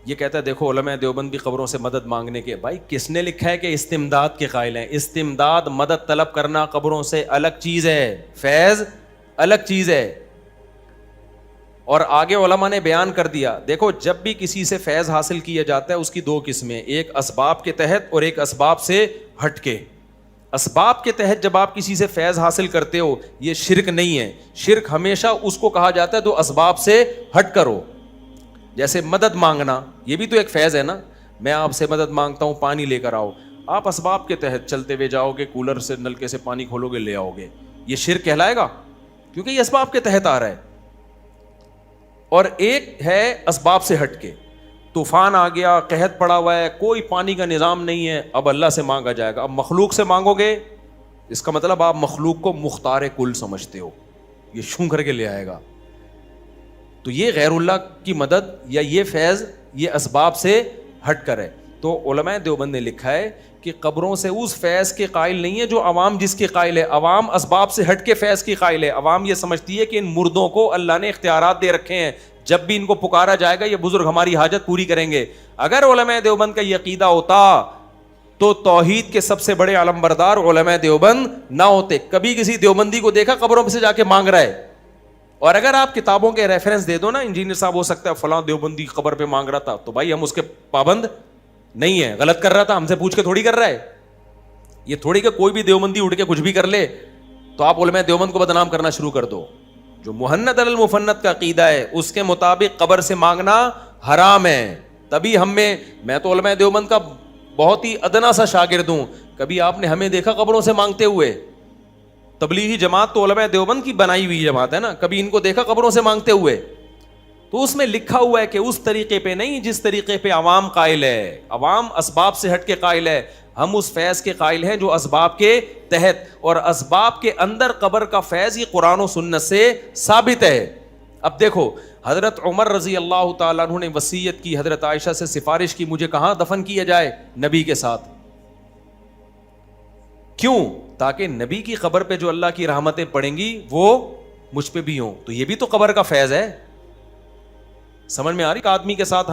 A: یہ کہتا ہے دیکھو علماء دیوبند بھی قبروں سے مدد مانگنے کے, بھائی کس نے لکھا ہے کہ استمداد کے قائل ہیں؟ استمداد مدد طلب کرنا قبروں سے الگ چیز ہے, فیض الگ چیز ہے. اور آگے علماء نے بیان کر دیا دیکھو جب بھی کسی سے فیض حاصل کیا جاتا ہے اس کی 2 قسمیں, ایک اسباب کے تحت اور ایک اسباب سے ہٹ کے. اسباب کے تحت جب آپ کسی سے فیض حاصل کرتے ہو یہ شرک نہیں ہے, شرک ہمیشہ اس کو کہا جاتا ہے تو اسباب سے ہٹ کرو. جیسے مدد مانگنا یہ بھی تو ایک فیض ہے نا, میں آپ سے مدد مانگتا ہوں پانی لے کر آؤ, آپ اسباب کے تحت چلتے ہوئے جاؤ گے, کولر سے نلکے سے پانی کھولو گے لے آؤ گے, یہ شرک کہلائے گا کیونکہ یہ اسباب کے تحت آ رہا ہے. اور ایک ہے اسباب سے ہٹ کے, طوفان آ گیا, قحط پڑا ہوا ہے, کوئی پانی کا نظام نہیں ہے, اب اللہ سے مانگا جائے گا. اب مخلوق سے مانگو گے اس کا مطلب آپ مخلوق کو مختار کل سمجھتے ہو, یہ شوں کر کے لے آئے گا. تو یہ غیر اللہ کی مدد یا یہ فیض یہ اسباب سے ہٹ کر ہے. تو علماء دیوبند نے لکھا ہے کہ قبروں سے اس فیض کے قائل نہیں ہے جو عوام جس کے قائل ہے. عوام اسباب سے ہٹ کے فیض کی قائل ہے. عوام یہ سمجھتی ہے کہ ان مردوں کو اللہ نے اختیارات دے رکھے ہیں, جب بھی ان کو پکارا جائے گا یہ بزرگ ہماری حاجت پوری کریں گے. اگر علماء دیوبند کا یہ عقیدہ ہوتا تو توحید کے سب سے بڑے علمبردار علماء دیوبند نہ ہوتے. کبھی کسی دیوبندی کو دیکھا قبروں سے جا کے مانگ رہا ہے؟ اور اگر آپ کتابوں کے ریفرنس دے دو نا, انجینئر صاحب ہو سکتا ہے فلاں دیوبندی قبر پہ مانگ رہا تھا, تو بھائی ہم اس کے پابند نہیں ہے, غلط کر رہا تھا, ہم سے پوچھ کے تھوڑی کر رہا ہے. یہ تھوڑی کہ کوئی بھی دیوبندی اٹھ کے کچھ بھی کر لے تو آپ علماء دیوبند کو بدنام کرنا شروع کر دو. جو محنت المفنت کا عقیدہ ہے اس کے مطابق قبر سے مانگنا حرام ہے. تبھی میں تو علماء دیوبند کا بہت ہی ادنا سا شاگرد ہوں, کبھی آپ نے ہمیں دیکھا قبروں سے مانگتے ہوئے؟ تبلیغی جماعت تو علماء دیوبند کی بنائی ہوئی جماعت ہے نا, کبھی ان کو دیکھا قبروں سے مانگتے ہوئے؟ تو اس میں لکھا ہوا ہے کہ اس طریقے پہ نہیں جس طریقے پہ عوام قائل ہے. عوام اسباب سے ہٹ کے قائل ہے, ہم اس فیض کے قائل ہیں جو اسباب کے تحت, اور اسباب کے اندر قبر کا فیض یہ قرآن و سنت سے ثابت ہے. اب دیکھو حضرت عمر رضی اللہ تعالیٰ عنہ نے وصیت کی, حضرت عائشہ سے سفارش کی مجھے کہاں دفن کیا جائے؟ نبی کے ساتھ. کیوں؟ تاکہ نبی کی قبر پہ جو اللہ کی رحمتیں پڑیں گی وہ مجھ پہ بھی ہوں. تو یہ بھی تو قبر کا فیض ہے. سمجھ میں آ رہی؟ آدمی کے ساتھ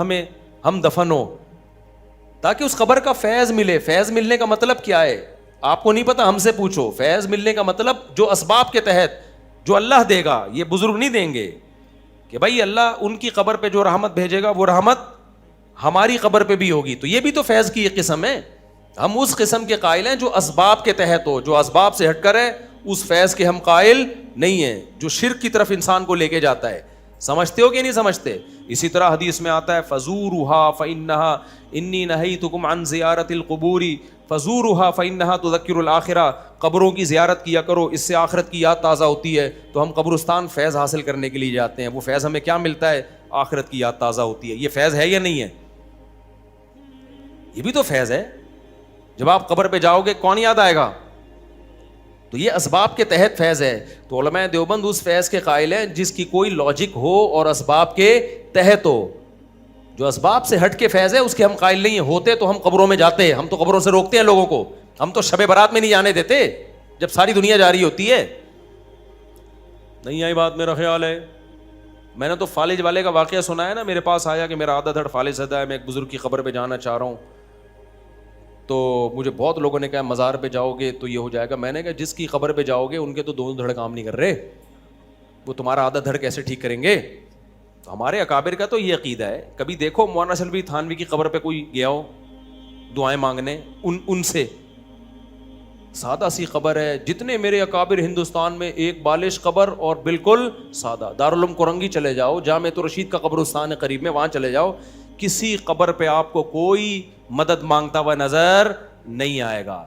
A: ہم دفن ہو تاکہ اس قبر کا فیض ملے. فیض ملنے کا مطلب کیا ہے آپ کو نہیں پتا؟ ہم سے پوچھو. فیض ملنے کا مطلب جو اسباب کے تحت جو اللہ دے گا, یہ بزرگ نہیں دیں گے کہ بھائی اللہ ان کی قبر پہ جو رحمت بھیجے گا وہ رحمت ہماری قبر پہ بھی ہوگی. تو یہ بھی تو فیض کی ایک قسم ہے. ہم اس قسم کے قائل ہیں جو اسباب کے تحت ہو, جو اسباب سے ہٹ کر ہے اس فیض کے ہم قائل نہیں ہیں جو شرک کی طرف انسان کو لے کے جاتا ہے. سمجھتے ہو کہ نہیں سمجھتے؟ اسی طرح حدیث میں آتا ہے فزورها فإنها انی نہیتکم عن زیارت القبور فزورها فإنها تذکر الآخرہ. قبروں کی زیارت کیا کرو, اس سے آخرت کی یاد تازہ ہوتی ہے. تو ہم قبرستان فیض حاصل کرنے کے لیے جاتے ہیں. وہ فیض ہمیں کیا ملتا ہے؟ آخرت کی یاد تازہ ہوتی ہے. یہ فیض ہے یا نہیں ہے؟ یہ بھی تو فیض ہے. جب آپ قبر پہ جاؤ گے کون یاد آئے گا؟ تو یہ اسباب کے تحت فیض ہے. تو علماء دیوبند اس فیض کے قائل ہیں جس کی کوئی لاجک ہو اور اسباب کے تحت ہو. جو اسباب سے ہٹ کے فیض ہے اس کے ہم قائل نہیں ہوتے. تو ہم قبروں میں جاتے ہیں, ہم تو قبروں سے روکتے ہیں لوگوں کو. ہم تو شب برات میں نہیں جانے دیتے جب ساری دنیا جا رہی ہوتی ہے. نہیں آئی بات میرا خیال ہے. میں نے تو فالج والے کا واقعہ سنا ہے نا, میرے پاس آیا کہ میرا آدھا دھڑ فالج زدہ ہے, میں ایک بزرگ کی قبر پہ جانا چاہ رہا ہوں, تو مجھے بہت لوگوں نے کہا مزار پہ جاؤ گے تو یہ ہو جائے گا. میں نے کہا جس کی قبر پہ جاؤ گے ان کے تو دونوں دھڑ کام نہیں کر رہے, وہ تمہارا آدھا دھڑ کیسے ٹھیک کریں گے؟ تو ہمارے اکابر کا تو یہ عقیدہ ہے. کبھی دیکھو مولانا شلبی تھانوی کی قبر پہ کوئی گیا ہو دعائیں مانگنے, ان سے سادہ سی قبر ہے. جتنے میرے اکابر ہندوستان میں, ایک بالش قبر اور بالکل سادہ. دارالعلوم کرنگی چلے جاؤ, جامع رشید کا قبرستان ہے قریب میں, وہاں چلے جاؤ, کسی قبر پہ آپ کو کوئی مدد مانگتا ہوا نظر نہیں آئے گا.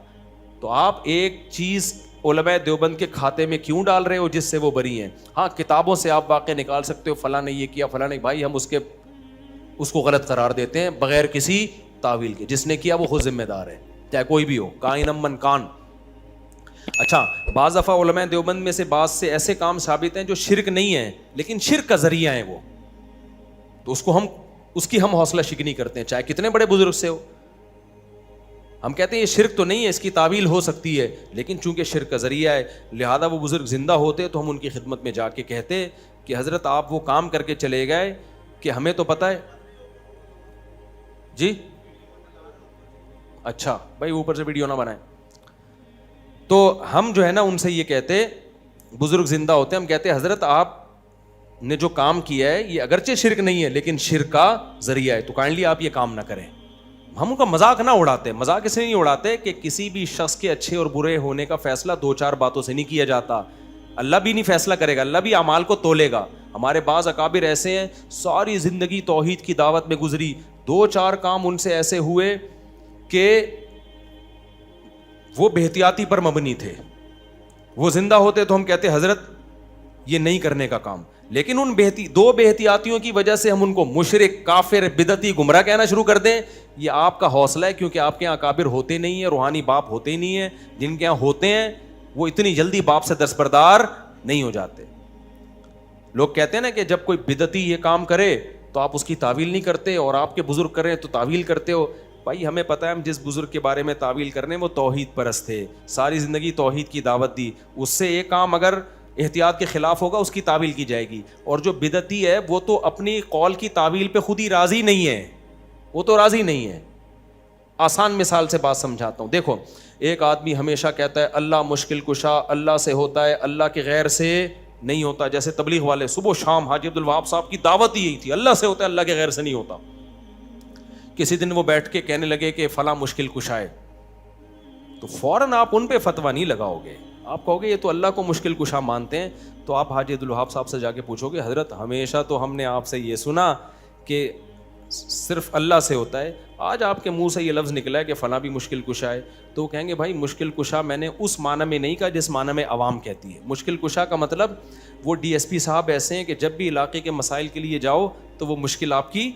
A: تو آپ ایک چیز علماء دیوبند کے کھاتے میں کیوں ڈال رہے ہو جس سے وہ بری ہیں؟ ہاں کتابوں سے آپ واقع نکال سکتے ہو, فلاں نے یہ کیا فلاں نے, بھائی ہم اس کو غلط قرار دیتے ہیں بغیر کسی تعویل کے. جس نے کیا وہ خود ذمہ دار ہے, چاہے کوئی بھی ہو, کائنم من کان. اچھا, بعض دفعہ علماء دیوبند میں سے بعض سے ایسے کام ثابت ہیں جو شرک نہیں ہیں لیکن شرک کا ذریعہ ہیں وہ, تو اس کی ہم حوصلہ شکنی کرتے ہیں چاہے کتنے بڑے بزرگ سے ہو. ہم کہتے ہیں یہ شرک تو نہیں ہے, اس کی تعویل ہو سکتی ہے, لیکن چونکہ شرک کا ذریعہ ہے لہذا وہ بزرگ زندہ ہوتے تو ہم ان کی خدمت میں جا کے کہتے کہ حضرت آپ وہ کام کر کے چلے گئے کہ ہمیں تو پتہ ہے. جی اچھا بھائی اوپر سے ویڈیو نہ بنائیں. تو ہم جو ہے نا ان سے یہ کہتے, بزرگ زندہ ہوتے, ہم کہتے حضرت آپ نے جو کام کیا ہے یہ اگرچہ شرک نہیں ہے لیکن شرک کا ذریعہ ہے, تو کائنڈلی آپ یہ کام نہ کریں. ہم ان کا مذاق نہ اڑاتے. مذاق اس لیے نہیں اڑاتے کہ کسی بھی شخص کے اچھے اور برے ہونے کا فیصلہ 2-4 باتوں سے نہیں کیا جاتا. اللہ بھی نہیں فیصلہ کرے گا, اللہ بھی اعمال کو تولے گا. ہمارے بعض اکابر ایسے ہیں ساری زندگی توحید کی دعوت میں گزری, 2-4 کام ان سے ایسے ہوئے کہ وہ بے-احتیاطی پر مبنی تھے. وہ زندہ ہوتے تو ہم کہتے حضرت یہ نہیں کرنے کا کام, لیکن ان دو بے احتیاطیوں کی وجہ سے ہم ان کو مشرک, کافر, بدعتی, گمراہ کہنا شروع کر دیں. یہ آپ کا حوصلہ ہے کیونکہ آپ کے یہاں اکابر ہوتے نہیں ہیں, روحانی باپ ہوتے ہی نہیں ہیں. جن کے یہاں ہوتے ہیں وہ اتنی جلدی باپ سے دستبردار نہیں ہو جاتے. لوگ کہتے ہیں نا کہ جب کوئی بدعتی یہ کام کرے تو آپ اس کی تعویل نہیں کرتے, اور آپ کے بزرگ کریں تو تعویل کرتے ہو. بھائی ہمیں پتہ ہے ہم جس بزرگ کے بارے میں تعویل کرنے وہ توحید پرست تھے, ساری زندگی توحید کی دعوت دی. اس سے ایک کام اگر احتیاط کے خلاف ہوگا اس کی تعویل کی جائے گی. اور جو بدعتی ہے وہ تو اپنی قول کی تعویل پہ خود ہی راضی نہیں ہے, وہ تو راضی نہیں ہے. آسان مثال سے بات سمجھاتا ہوں. دیکھو ایک آدمی ہمیشہ کہتا ہے اللہ مشکل کشا اللہ سے ہوتا ہے, اللہ کے غیر سے نہیں ہوتا. جیسے تبلیغ والے صبح و شام حاجی عبدالوہاب صاحب کی دعوت ہی یہی تھی, اللہ سے ہوتا ہے اللہ کے غیر سے نہیں ہوتا. کسی دن وہ بیٹھ کے کہنے لگے کہ فلاں مشکل کشا ہے, تو فوراً آپ ان پہ فتویٰ نہیں لگاؤ گے, آپ کہو گے یہ تو اللہ کو مشکل کشا مانتے ہیں. تو آپ حاجی عبدالوہاب صاحب سے جا کے پوچھو گے حضرت ہمیشہ تو ہم نے آپ سے یہ سنا کہ صرف اللہ سے ہوتا ہے, آج آپ کے منہ سے یہ لفظ نکلا ہے کہ فلاں بھی مشکل کشا ہے. تو وہ کہیں گے بھائی مشکل کشا میں نے اس معنی میں نہیں کہا جس معنی میں عوام کہتی ہے. مشکل کشا کا مطلب وہ ڈی ایس پی صاحب ایسے ہیں کہ جب بھی علاقے کے مسائل کے لیے جاؤ تو وہ مشکل آپ کی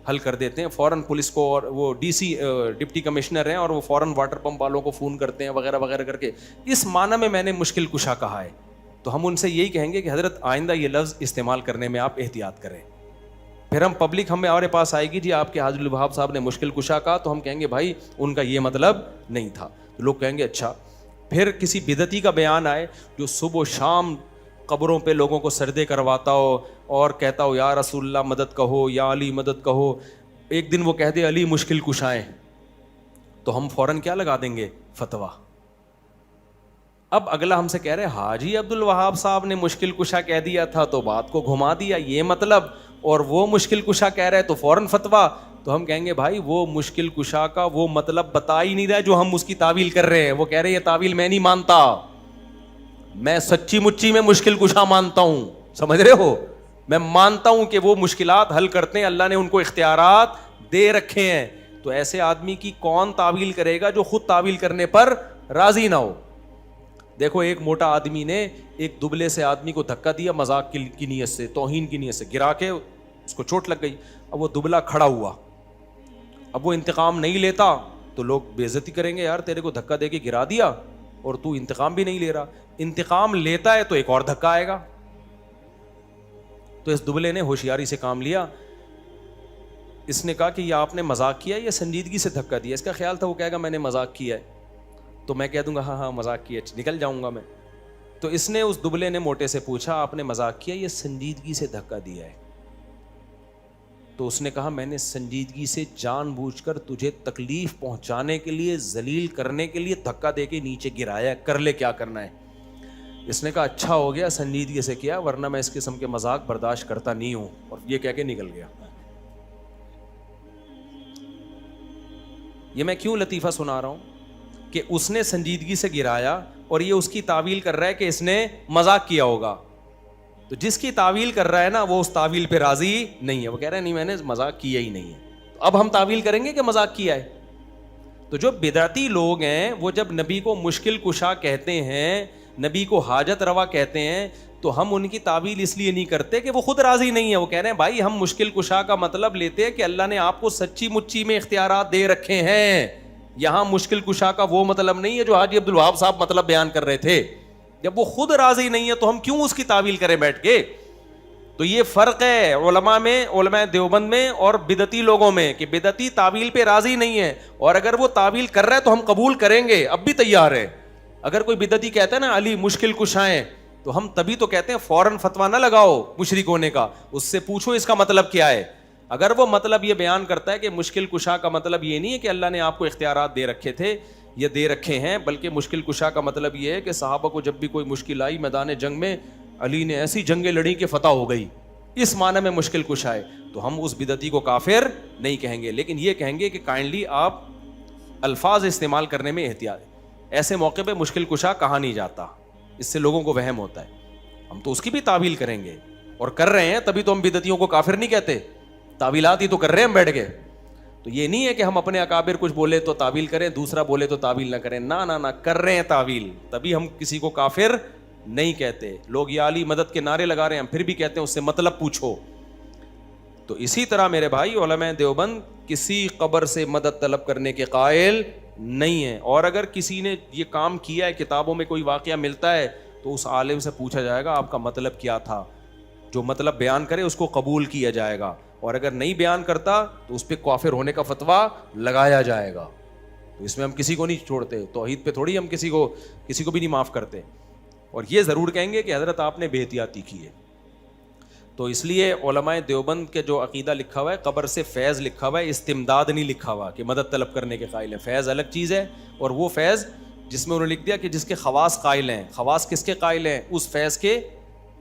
A: حل کر دیتے ہیں. فوراً پولیس کو, اور وہ ڈی سی ڈپٹی کمشنر ہیں اور وہ فوراً واٹر پمپ والوں کو فون کرتے ہیں وغیرہ وغیرہ کر کے. اس معنی میں نے مشکل کشا کہا ہے. تو ہم ان سے یہی کہیں گے کہ حضرت آئندہ یہ لفظ استعمال کرنے میں آپ احتیاط کریں. پھر ہم پبلک ہمارے پاس آئے گی جی آپ کے حاجی عبدالوہاب صاحب نے مشکل کشا کہا, تو ہم کہیں گے بھائی ان کا یہ مطلب نہیں تھا. لوگ کہیں گے اچھا. پھر کسی بدعتی کا بیان آئے جو صبح و شام قبروں پہ لوگوں کو سجدے کرواتا ہو اور کہتا ہو یا رسول اللہ مدد کہو یا علی مدد کہو, ایک دن وہ کہہ دے علی مشکل کشائیں, تو ہم فوراً کیا لگا دیں گے فتویٰ. اب اگلا ہم سے کہہ رہے حاجی عبدالوہاب صاحب نے مشکل کشا کہہ دیا تھا تو بات کو گھما دیا یہ مطلب, اور وہ مشکل کشا کہہ رہے تو فوراً فتویٰ. تو ہم کہیں گے بھائی وہ مشکل کشا کا وہ مطلب بتا ہی نہیں رہا جو ہم اس کی تعویل کر رہے ہیں. وہ کہہ رہے یہ تعویل میں نہیں مانتا, میں سچی مچی میں مشکل کشا مانتا ہوں. سمجھ رہے ہو, میں مانتا ہوں کہ وہ مشکلات حل کرتے ہیں, اللہ نے ان کو اختیارات دے رکھے ہیں. تو ایسے آدمی کی کون تعویل کرے گا جو خود تعویل کرنے پر راضی نہ ہو. دیکھو ایک موٹا آدمی نے ایک دبلے سے آدمی کو دھکا دیا مذاق کی نیت سے, توہین کی نیت سے, گرا کے اس کو چوٹ لگ گئی. اب وہ دبلا کھڑا ہوا, اب وہ انتقام نہیں لیتا تو لوگ بے عزتی کریں گے, یار تیرے کو دھکا دے کے گرا دیا اور تو انتقام بھی نہیں لے رہا. انتقام لیتا ہے تو ایک اور دھکا آئے گا. تو اس دبلے نے ہوشیاری سے کام لیا, اس نے کہا کہ یہ آپ نے مذاق کیا یا سنجیدگی سے دھکا دیا. اس کا خیال تھا وہ کہے گا میں نے مذاق کیا ہے, تو میں کہہ دوں گا ہاں ہاں مذاق کیا, نکل جاؤں گا میں. تو اس نے اس دبلے نے موٹے سے پوچھا آپ نے مذاق کیا یہ سنجیدگی سے دھکا دیا ہے؟ تو اس نے کہا میں نے سنجیدگی سے جان بوجھ کر تجھے تکلیف پہنچانے کے لیے، ذلیل کرنے کے لیے دھکا دے کے نیچے گرایا، کر لے کیا کرنا ہے۔ اس نے کہا اچھا ہو گیا سنجیدگی سے کیا، ورنہ میں اس قسم کے مذاق برداشت کرتا نہیں ہوں، اور یہ کہہ کے نکل گیا۔ یہ میں کیوں لطیفہ سنا رہا ہوں کہ اس نے سنجیدگی سے گرایا اور یہ اس کی تعویل کر رہا ہے کہ اس نے مذاق کیا ہوگا۔ تو جس کی تعویل کر رہا ہے نا وہ اس تعویل پہ راضی نہیں ہے، وہ کہہ رہا ہے نہیں میں نے مذاق کیا ہی نہیں ہے۔ تو اب ہم تعویل کریں گے کہ مذاق کیا ہے؟ تو جو بدعتی لوگ ہیں وہ جب نبی کو مشکل کشا کہتے ہیں، نبی کو حاجت روا کہتے ہیں، تو ہم ان کی تعویل اس لیے نہیں کرتے کہ وہ خود راضی نہیں ہے۔ وہ کہہ رہے ہیں بھائی ہم مشکل کشا کا مطلب لیتے ہیں کہ اللہ نے آپ کو سچی مچی میں اختیارات دے رکھے ہیں، یہاں مشکل کشا کا وہ مطلب نہیں ہے جو حاجی عبد الوہاب صاحب مطلب بیان کر رہے تھے۔ جب وہ خود راضی نہیں ہے تو ہم کیوں اس کی تعویل کریں بیٹھ کے؟ تو یہ فرق ہے علماء میں، علماء دیوبند میں اور بدعتی لوگوں میں، کہ بدعتی تعویل پہ راضی نہیں ہے، اور اگر وہ تعویل کر رہا ہے تو ہم قبول کریں گے، اب بھی تیار ہے۔ اگر کوئی بدعتی کہتا ہے نا علی مشکل کشا ہے، تو ہم تبھی تو کہتے ہیں فوراً فتویٰ نہ لگاؤ مشرک ہونے کا، اس سے پوچھو اس کا مطلب کیا ہے۔ اگر وہ مطلب یہ بیان کرتا ہے کہ مشکل کشا کا مطلب یہ نہیں ہے کہ اللہ نے آپ کو اختیارات دے رکھے تھے، یہ دے رکھے ہیں، بلکہ مشکل کشا کا مطلب یہ ہے کہ صحابہ کو جب بھی کوئی مشکل آئی میدان جنگ میں علی نے ایسی جنگیں لڑی کہ فتح ہو گئی، اس معنی میں مشکل کشا ہے، تو ہم اس بدعتی کو کافر نہیں کہیں گے، لیکن یہ کہیں گے کہ کائنڈلی آپ الفاظ استعمال کرنے میں احتیاط، ایسے موقع پہ مشکل کشا کہا نہیں جاتا، اس سے لوگوں کو وہم ہوتا ہے۔ ہم تو اس کی بھی تعویل کریں گے اور کر رہے ہیں، تبھی تو ہم بدعتیوں کو کافر نہیں کہتے، تعویلات ہی تو کر رہے ہیں ہم بیٹھ کے۔ تو یہ نہیں ہے کہ ہم اپنے اکابر کچھ بولے تو تعویل کریں، دوسرا بولے تو تعویل نہ کریں، نہ نہ نہ، کر رہے ہیں تعویل، تبھی ہم کسی کو کافر نہیں کہتے۔ لوگ یا علی مدد کے نعرے لگا رہے ہیں، ہم پھر بھی کہتے ہیں اس سے مطلب پوچھو۔ تو اسی طرح میرے بھائی علماء دیوبند کسی قبر سے مدد طلب کرنے کے قائل نہیں ہیں، اور اگر کسی نے یہ کام کیا ہے، کتابوں میں کوئی واقعہ ملتا ہے تو اس عالم سے پوچھا جائے گا آپ کا مطلب کیا تھا، جو مطلب بیان کرے اس کو قبول کیا جائے گا، اور اگر نہیں بیان کرتا تو اس پہ کافر ہونے کا فتویٰ لگایا جائے گا۔ تو اس میں ہم کسی کو نہیں چھوڑتے، توحید پہ تھوڑی ہم کسی کو بھی نہیں معاف کرتے، اور یہ ضرور کہیں گے کہ حضرت آپ نے بے احتیاطی کی ہے۔ تو اس لیے علماء دیوبند کے جو عقیدہ لکھا ہوا ہے، قبر سے فیض لکھا ہوا ہے، استمداد نہیں لکھا ہوا کہ مدد طلب کرنے کے قائل ہیں۔ فیض الگ چیز ہے، اور وہ فیض جس میں انہوں نے لکھ دیا کہ جس کے خواص قائل ہیں۔ خواص کس کے قائل ہیں؟ اس فیض کے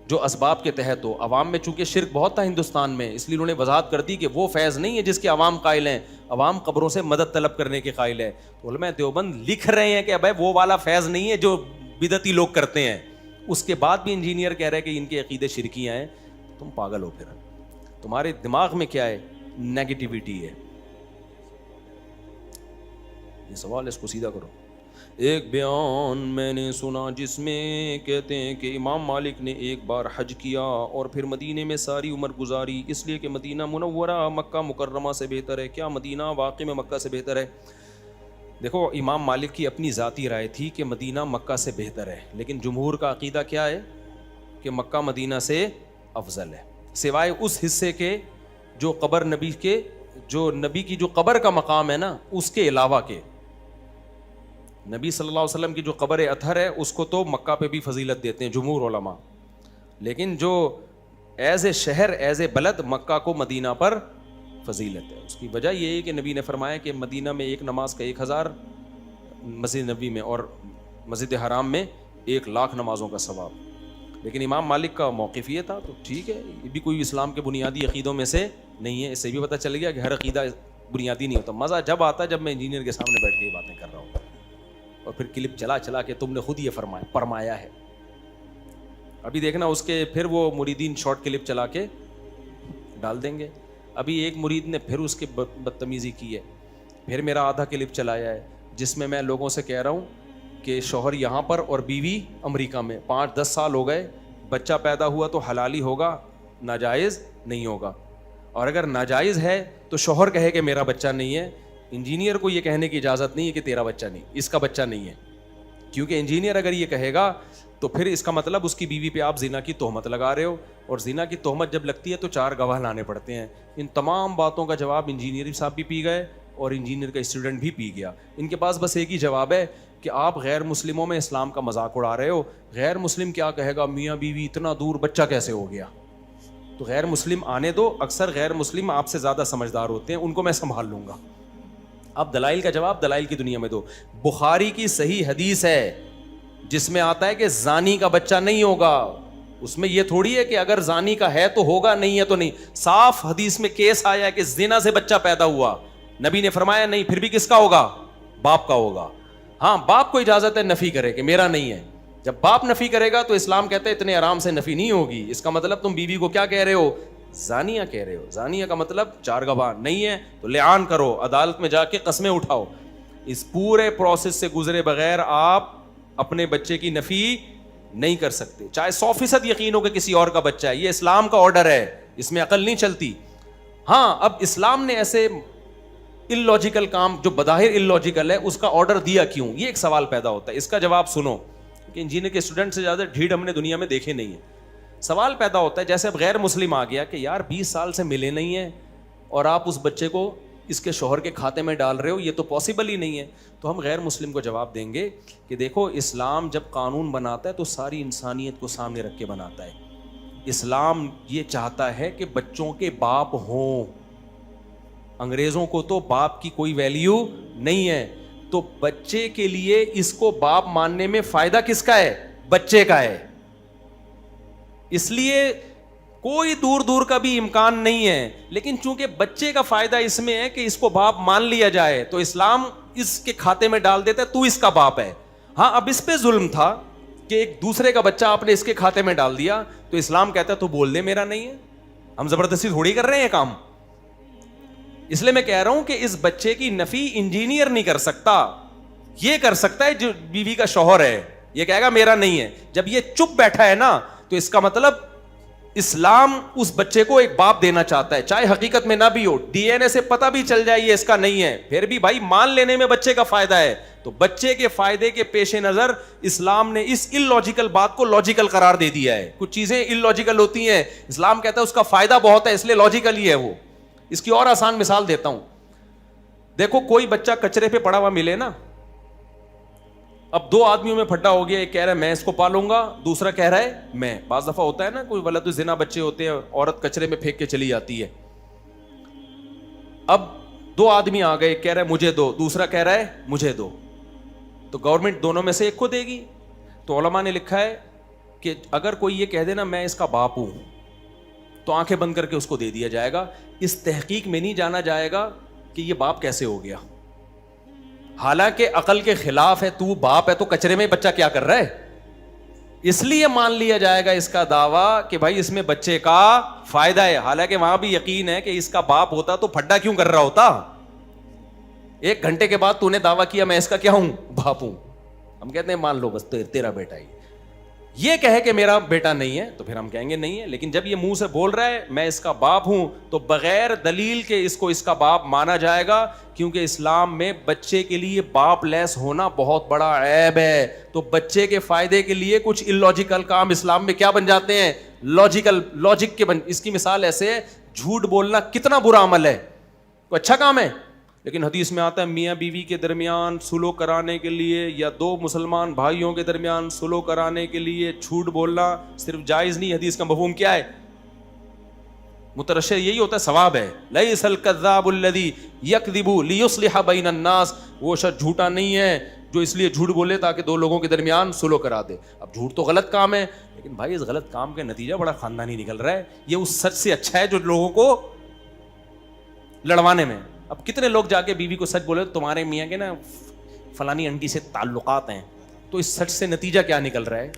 A: جو اسباب کے تحت ہو۔ عوام میں چونکہ شرک بہت تھا ہندوستان میں، اس لیے انہوں نے وضاحت کر دی کہ وہ فیض نہیں ہے جس کے عوام قائل ہیں، عوام قبروں سے مدد طلب کرنے کے قائل ہے۔ تو علماء دیوبند لکھ رہے ہیں کہ ابے وہ والا فیض نہیں ہے جو بدعتی لوگ کرتے ہیں، اس کے بعد بھی انجینئر کہہ رہے ہیں کہ ان کے عقیدے شرکیاں ہیں۔ تم پاگل ہو، پھر تمہارے دماغ میں کیا ہے؟ نیگیٹیوٹی ہے۔ یہ سوال اس کو سیدھا کرو۔ ایک بیان میں نے سنا جس میں کہتے ہیں کہ امام مالک نے ایک بار حج کیا اور پھر مدینے میں ساری عمر گزاری، اس لیے کہ مدینہ منورہ مکہ مکرمہ سے بہتر ہے۔ کیا مدینہ واقع میں مکہ سے بہتر ہے؟ دیکھو امام مالک کی اپنی ذاتی رائے تھی کہ مدینہ مکہ سے بہتر ہے، لیکن جمہور کا عقیدہ کیا ہے کہ مکہ مدینہ سے افضل ہے، سوائے اس حصے کے جو قبر نبی کے، جو نبی کی جو قبر کا مقام ہے نا، اس کے علاوہ کے۔ نبی صلی اللہ علیہ وسلم کی جو قبر اطہر ہے اس کو تو مکہ پہ بھی فضیلت دیتے ہیں جمہور علماء، لیکن جو ایز اے شہر، ایز اے بلد، مکہ کو مدینہ پر فضیلت ہے۔ اس کی وجہ یہ ہے کہ نبی نے فرمایا کہ مدینہ میں ایک نماز کا 1000، مسجد نبی میں اور مسجد حرام میں 1,00,000 نمازوں کا ثواب۔ لیکن امام مالک کا موقف یہ تھا، تو ٹھیک ہے، یہ بھی کوئی اسلام کے بنیادی عقیدوں میں سے نہیں ہے۔ اس سے بھی پتہ چل گیا کہ ہر عقیدہ بنیادی نہیں ہوتا۔ مزہ جب آتا ہے جب میں انجینئر کے سامنے بیٹھ کے یہ باتیں کر رہا ہوں، اور پھر کلپ چلا چلا کے تم نے خود یہ فرمایا ہے۔ ابھی دیکھنا اس کے پھر وہ مریدین شارٹ کلپ چلا کے ڈال دیں گے۔ ابھی ایک مرید نے پھر اس کی بدتمیزی کی ہے، پھر میرا آدھا کلپ چلایا ہے جس میں میں لوگوں سے کہہ رہا ہوں کہ شوہر یہاں پر اور بیوی امریکہ میں، 5-10 سال ہو گئے، بچہ پیدا ہوا تو حلالی ہوگا، ناجائز نہیں ہوگا، اور اگر ناجائز ہے تو شوہر کہے کہ میرا بچہ نہیں ہے، انجینئر کو یہ کہنے کی اجازت نہیں ہے کہ تیرا بچہ نہیں، اس کا بچہ نہیں ہے، کیونکہ انجینئر اگر یہ کہے گا تو پھر اس کا مطلب اس کی بیوی پہ آپ زنا کی تہمت لگا رہے ہو، اور زنا کی تہمت جب لگتی ہے تو 4 گواہ لانے پڑتے ہیں۔ ان تمام باتوں کا جواب انجینئر صاحب بھی پی گئے اور انجینئر کا اسٹوڈنٹ بھی پی گیا. ان کے پاس بس ایک ہی جواب ہے کہ آپ غیر مسلموں میں اسلام کا مذاق اڑا رہے ہو. غیر مسلم کیا کہے گا, میاں بیوی اتنا دور بچہ کیسے ہو گیا؟ تو غیر مسلم آنے دو, اکثر غیر مسلم آپ سے زیادہ سمجھدار ہوتے ہیں, ان کو میں سنبھال لوں گا. اب دلائل کا جواب دلائل کی دنیا میں دو. بخاری کی صحیح حدیث ہے جس میں آتا ہے کہ زانی کا بچہ نہیں ہوگا. اس میں یہ تھوڑی ہے کہ اگر زانی کا ہے تو ہوگا, نہیں ہے تو نہیں. صاف حدیث میں کیس آیا کہ زنا سے بچہ پیدا ہوا, نبی نے فرمایا نہیں, پھر بھی کس کا ہوگا؟ باپ کا ہوگا. ہاں, باپ کو اجازت ہے نفی کرے کہ میرا نہیں ہے. جب باپ نفی کرے گا تو اسلام کہتا ہے اتنے آرام سے نفی نہیں ہوگی. اس کا مطلب تم بیوی کو کیا کہہ رہے ہو؟ زانیہ کہہ رہے ہو. زانیہ کا مطلب چارگواہ نہیں ہے تو لعان کرو, عدالت میں جا کے قسمیں اٹھاؤ. اس پورے پروسیس سے گزرے بغیر آپ اپنے بچے کی نفی نہیں کر سکتے, چاہے 100% یقین ہو کہ کسی اور کا بچہ ہے. یہ اسلام کا آرڈر ہے, اس میں عقل نہیں چلتی. ہاں, اب اسلام نے ایسے اللاجیکل کام جو بظاہر اللاجیکل ہے اس کا آرڈر دیا کیوں؟ یہ ایک سوال پیدا ہوتا ہے. اس کا جواب سنو کہ انجینئر کے اسٹوڈنٹ سے زیادہ ڈھیڑ ہم نے دنیا میں دیکھے نہیں ہیں. سوال پیدا ہوتا ہے جیسے اب غیر مسلم آ گیا کہ یار 20 سال سے ملے نہیں ہیں اور آپ اس بچے کو اس کے شوہر کے کھاتے میں ڈال رہے ہو, یہ تو پاسبل ہی نہیں ہے. تو ہم غیر مسلم کو جواب دیں گے کہ دیکھو, اسلام جب قانون بناتا ہے تو ساری انسانیت کو سامنے رکھ کے بناتا ہے. اسلام یہ چاہتا ہے کہ بچوں کے باپ ہوں. انگریزوں کو تو باپ کی کوئی ویلیو نہیں ہے, تو بچے کے لیے اس کو باپ ماننے میں فائدہ کس کا ہے؟ بچے کا ہے. اس لیے کوئی دور دور کا بھی امکان نہیں ہے, لیکن چونکہ بچے کا فائدہ اس میں ہے کہ اس کو باپ مان لیا جائے تو اسلام اس کے کھاتے میں ڈال دیتا ہے, تو اس کا باپ ہے. ہاں, اب اس پہ ظلم تھا کہ ایک دوسرے کا بچہ آپ نے اس کے کھاتے میں ڈال دیا, تو اسلام کہتا ہے تو بول دے میرا نہیں ہے. ہم زبردستی تھوڑی کر رہے ہیں کام. اس لیے میں کہہ رہا ہوں کہ اس بچے کی نفی انجینئر نہیں کر سکتا, یہ کر سکتا ہے جو بیوی کا شوہر ہے, یہ کہے گا میرا نہیں ہے. جب یہ چپ بیٹھا ہے نا تو اس کا مطلب اسلام اس بچے کو ایک باپ دینا چاہتا ہے, چاہے حقیقت میں نہ بھی ہو. ڈی این اے سے پتہ بھی چل جائے یہ اس کا نہیں ہے, پھر بھی بھائی مان لینے میں بچے کا فائدہ ہے. تو بچے کے فائدے کے پیش نظر اسلام نے اس اللاجیکل بات کو لاجیکل قرار دے دیا ہے. کچھ چیزیں اللاجیکل ہوتی ہیں, اسلام کہتا ہے اس کا فائدہ بہت ہے اس لیے لاجیکل ہی ہے وہ. اس کی اور آسان مثال دیتا ہوں. دیکھو, کوئی بچہ کچرے پہ پڑا ہوا ملے نا, اب 2 آدمیوں میں پھڈا ہو گیا, ایک کہہ رہا ہے میں اس کو پالوں گا, دوسرا کہہ رہا ہے میں. بعض دفعہ ہوتا ہے نا کوئی ولد الزنا بچے ہوتے ہیں, عورت کچرے میں پھینک کے چلی جاتی ہے. اب 2 آدمی آ گئے, کہہ رہا ہے مجھے دو, دوسرا کہہ رہا ہے مجھے دو, تو گورنمنٹ دونوں میں سے ایک کو دے گی. تو علماء نے لکھا ہے کہ اگر کوئی یہ کہہ دے نا میں اس کا باپ ہوں, تو آنکھیں بند کر کے اس کو دے دیا جائے گا. اس تحقیق میں نہیں جانا جائے گا کہ یہ باپ کیسے ہو گیا, حالانکہ عقل کے خلاف ہے. تو باپ ہے تو کچرے میں بچہ کیا کر رہا ہے؟ اس لیے مان لیا جائے گا اس کا دعویٰ کہ بھائی اس میں بچے کا فائدہ ہے, حالانکہ وہاں بھی یقین ہے کہ اس کا باپ ہوتا تو پھڈا کیوں کر رہا ہوتا. 1 گھنٹے کے بعد تو نے دعویٰ کیا میں اس کا کیا ہوں؟ باپ ہوں. ہم کہتے ہیں مان لو بس تیرا بیٹا ہی. یہ کہے کہ میرا بیٹا نہیں ہے تو پھر ہم کہیں گے نہیں ہے, لیکن جب یہ منہ سے بول رہا ہے میں اس کا باپ ہوں, تو بغیر دلیل کے اس کو اس کا باپ مانا جائے گا, کیونکہ اسلام میں بچے کے لیے باپ لیس ہونا بہت بڑا عیب ہے. تو بچے کے فائدے کے لیے کچھ اللاجیکل کام اسلام میں کیا بن جاتے ہیں؟ لاجیکل. لاجک کے اس کی مثال ایسے ہے, جھوٹ بولنا کتنا برا عمل ہے, کوئی اچھا کام ہے, لیکن حدیث میں آتا ہے میاں بیوی کے درمیان سلو کرانے کے لیے یا 2 مسلمان بھائیوں کے درمیان سلو کرانے کے لیے جھوٹ بولنا صرف جائز نہیں. حدیث کا مفہوم کیا ہے؟ مترشح یہی ہوتا ہے, ثواب ہے. لیس الکذاب الذی یکذب لیصلح بین الناس, وہ شخص جھوٹا نہیں ہے جو اس لیے جھوٹ بولے تاکہ 2 لوگوں کے درمیان سلو کرا دے. اب جھوٹ تو غلط کام ہے, لیکن بھائی اس غلط کام کا نتیجہ بڑا خاندانی نکل رہا ہے. یہ اس سچ سے اچھا ہے جو لوگوں کو لڑوانے میں. اب کتنے لوگ جا کے بیوی کو سچ بولے تمہارے میاں کے نا فلانی انٹی سے تعلقات ہیں, تو اس سچ سے نتیجہ کیا نکل رہا ہے؟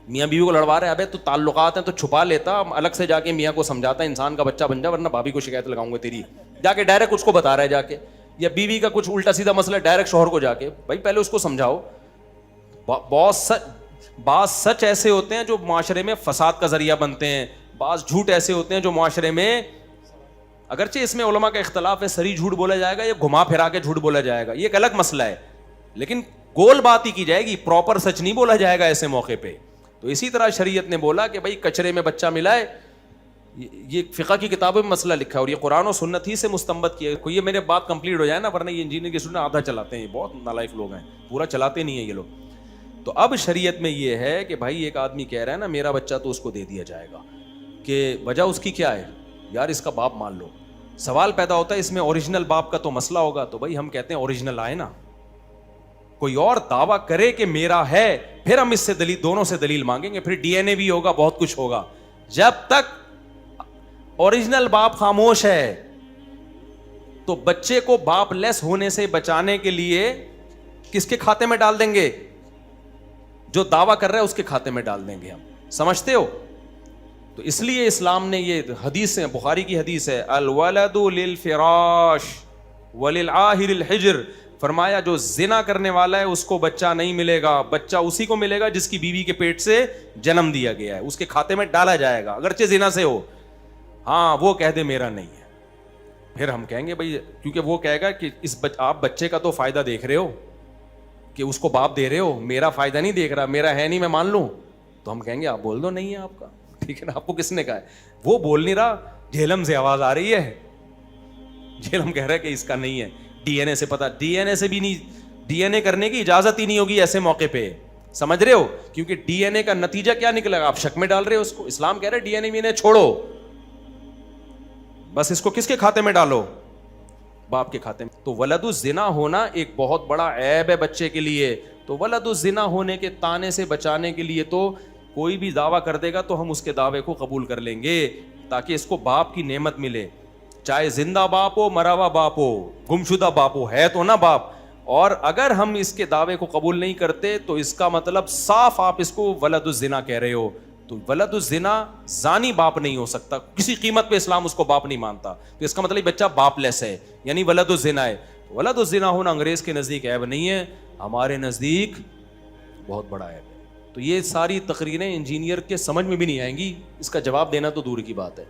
A: میاں بیوی کو لڑوا رہے ہیں, ابے تو تعلقات ہیں تو چھپا لیتا, الگ سے جا کے میاں کو سمجھاتا انسان کا بچہ بن جا ورنہ بھابھی کو شکایت لگاؤں گا تیری, جا کے ڈائریکٹ اس کو بتا رہا ہے جا کے. یا بیوی کا کچھ الٹا سیدھا مسئلہ ڈائریکٹ شوہر کو جا کے, بھائی پہلے اس کو سمجھاؤ. بعض سچ ایسے ہوتے ہیں جو معاشرے میں فساد کا ذریعہ بنتے ہیں, بعض جھوٹ ایسے ہوتے ہیں جو معاشرے میں, اگرچہ اس میں علماء کا اختلاف ہے صریح جھوٹ بولا جائے گا یا گھما پھرا کے جھوٹ بولا جائے گا, یہ ایک الگ مسئلہ ہے, لیکن گول بات ہی کی جائے گی, پراپر سچ نہیں بولا جائے گا ایسے موقع پہ. تو اسی طرح شریعت نے بولا کہ بھائی کچرے میں بچہ ملا ہے یہ فقہ کی کتابوں میں مسئلہ لکھا ہے اور یہ قرآن و سنت ہی سے مستنبط کیا ہے. کوئی یہ میرے بات کمپلیٹ ہو جائے نا, ورنہ یہ انجینئر کے اسٹوڈنٹ آدھا چلاتے ہیں, یہ بہت نالائق لوگ ہیں, پورا چلاتے نہیں ہیں یہ لوگ. تو اب شریعت میں یہ ہے کہ بھائی ایک آدمی کہہ رہا ہے نا میرا بچہ تو اس کو دے دیا جائے گا, کہ وجہ اس کی کیا ہے یار, اس کا باپ مان لو. سوال پیدا ہوتا ہے اس میں اوریجنل باپ کا تو مسئلہ ہوگا, تو بھائی ہم کہتے ہیں اوریجنل آئے نا, کوئی اور دعویٰ کرے کہ میرا ہے, پھر ہم اس سے دلیل, دونوں سے دلیل مانگیں گے, پھر ڈی این اے بھی ہوگا, بہت کچھ ہوگا. جب تک اوریجنل باپ خاموش ہے تو بچے کو باپ لیس ہونے سے بچانے کے لیے کس کے کھاتے میں ڈال دیں گے؟ جو دعویٰ کر رہا ہے اس کے کھاتے میں ڈال دیں گے. ہم سمجھتے ہو؟ تو اس لیے اسلام نے یہ حدیث ہے, بخاری کی حدیث ہے, الولد للفراش وللعاہر الحجر, فرمایا جو زنا کرنے والا ہے اس کو بچہ نہیں ملے گا, بچہ اسی کو ملے گا جس کی بیوی کے پیٹ سے جنم دیا گیا ہے, اس کے کھاتے میں ڈالا جائے گا اگرچہ زنا سے ہو. ہاں وہ کہہ دے میرا نہیں ہے, پھر ہم کہیں گے بھائی, کیونکہ وہ کہے گا کہ آپ بچے کا تو فائدہ دیکھ رہے ہو کہ اس کو باپ دے رہے ہو, میرا فائدہ نہیں دیکھ رہا, میرا ہے نہیں میں مان لوں. تو ہم کہیں گے آپ بول دو نہیں ہے آپ کا, ٹھیک ہے نا, آپ کو کس نے کہا ہے؟ وہ بول نہیں رہا, جہلم سے آواز آ رہی ہے, جہلم کہہ رہا ہے کہ اس کا نہیں ہے. ڈی این اے سے پتا, ڈی این اے سے بھی نہیں, ڈی این اے کرنے کی اجازت ہی نہیں ہوگی ایسے موقع پہ, سمجھ رہے ہو, کیونکہ ڈی این اے کا نتیجہ کیا نکلے گا, آپ شک میں ڈال رہے ہو اس کو. اسلام کہہ رہا ہے ڈی این اے چھوڑو, بس اس کو کس کے کھاتے میں ڈالو, باپ کے کھاتے میں. تو ولد الزنا ہونا ایک بہت بڑا عیب ہے بچے کے لیے. تو ولد الزنا ہونے کے طعنے سے بچانے کے لیے تو کوئی بھی دعویٰ کر دے گا تو ہم اس کے دعوے کو قبول کر لیں گے, تاکہ اس کو باپ کی نعمت ملے, چاہے زندہ باپ ہو, مرا ہوا باپ ہو, گمشدہ باپ ہو, ہے تو نا باپ. اور اگر ہم اس کے دعوے کو قبول نہیں کرتے تو اس کا مطلب صاف آپ اس کو ولد الزنا کہہ رہے ہو. تو ولد الزنا زانی باپ نہیں ہو سکتا, کسی قیمت پہ اسلام اس کو باپ نہیں مانتا, تو اس کا مطلب بچہ باپ لیس ہے, یعنی ولد الزنا ہے. ولد الزنا ہونا انگریز کے نزدیک عیب نہیں ہے, ہمارے نزدیک بہت بڑا عیب ہے. تو یہ ساری تقریریں انجینئر کے سمجھ میں بھی نہیں آئیں گی, اس کا جواب دینا تو دور کی بات ہے.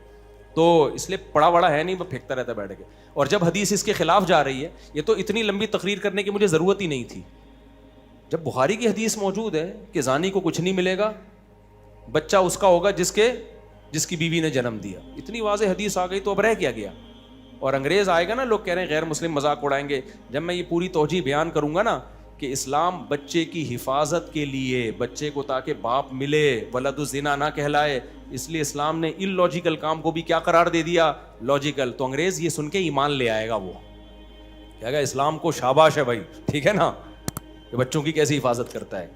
A: تو اس لیے پڑا بڑا ہے نہیں, وہ پھینکتا رہتا ہے بیٹھ کے. اور جب حدیث اس کے خلاف جا رہی ہے, یہ تو اتنی لمبی تقریر کرنے کی مجھے ضرورت ہی نہیں تھی. جب بخاری کی حدیث موجود ہے کہ زانی کو کچھ نہیں ملے گا, بچہ اس کا ہوگا جس کی بیوی نے جنم دیا, اتنی واضح حدیث آ گئی, تو اب رہ کیا گیا. اور انگریز آئے گا نا, لوگ کہہ رہے ہیں غیر مسلم مذاق اڑائیں گے, جب میں یہ پوری توجیہ بیان کروں گا نا کہ اسلام بچے کی حفاظت کے لیے, بچے کو تاکہ باپ ملے, ولد الزنا نہ کہلائے, اس لیے اسلام نے ان لاجیکل کام کو بھی کیا قرار دے دیا, لاجیکل. تو انگریز یہ سن کے ایمان لے آئے گا, وہ کہے گا اسلام کو شاباش ہے بھائی, ٹھیک ہے نا, کہ بچوں کی کیسی حفاظت کرتا ہے.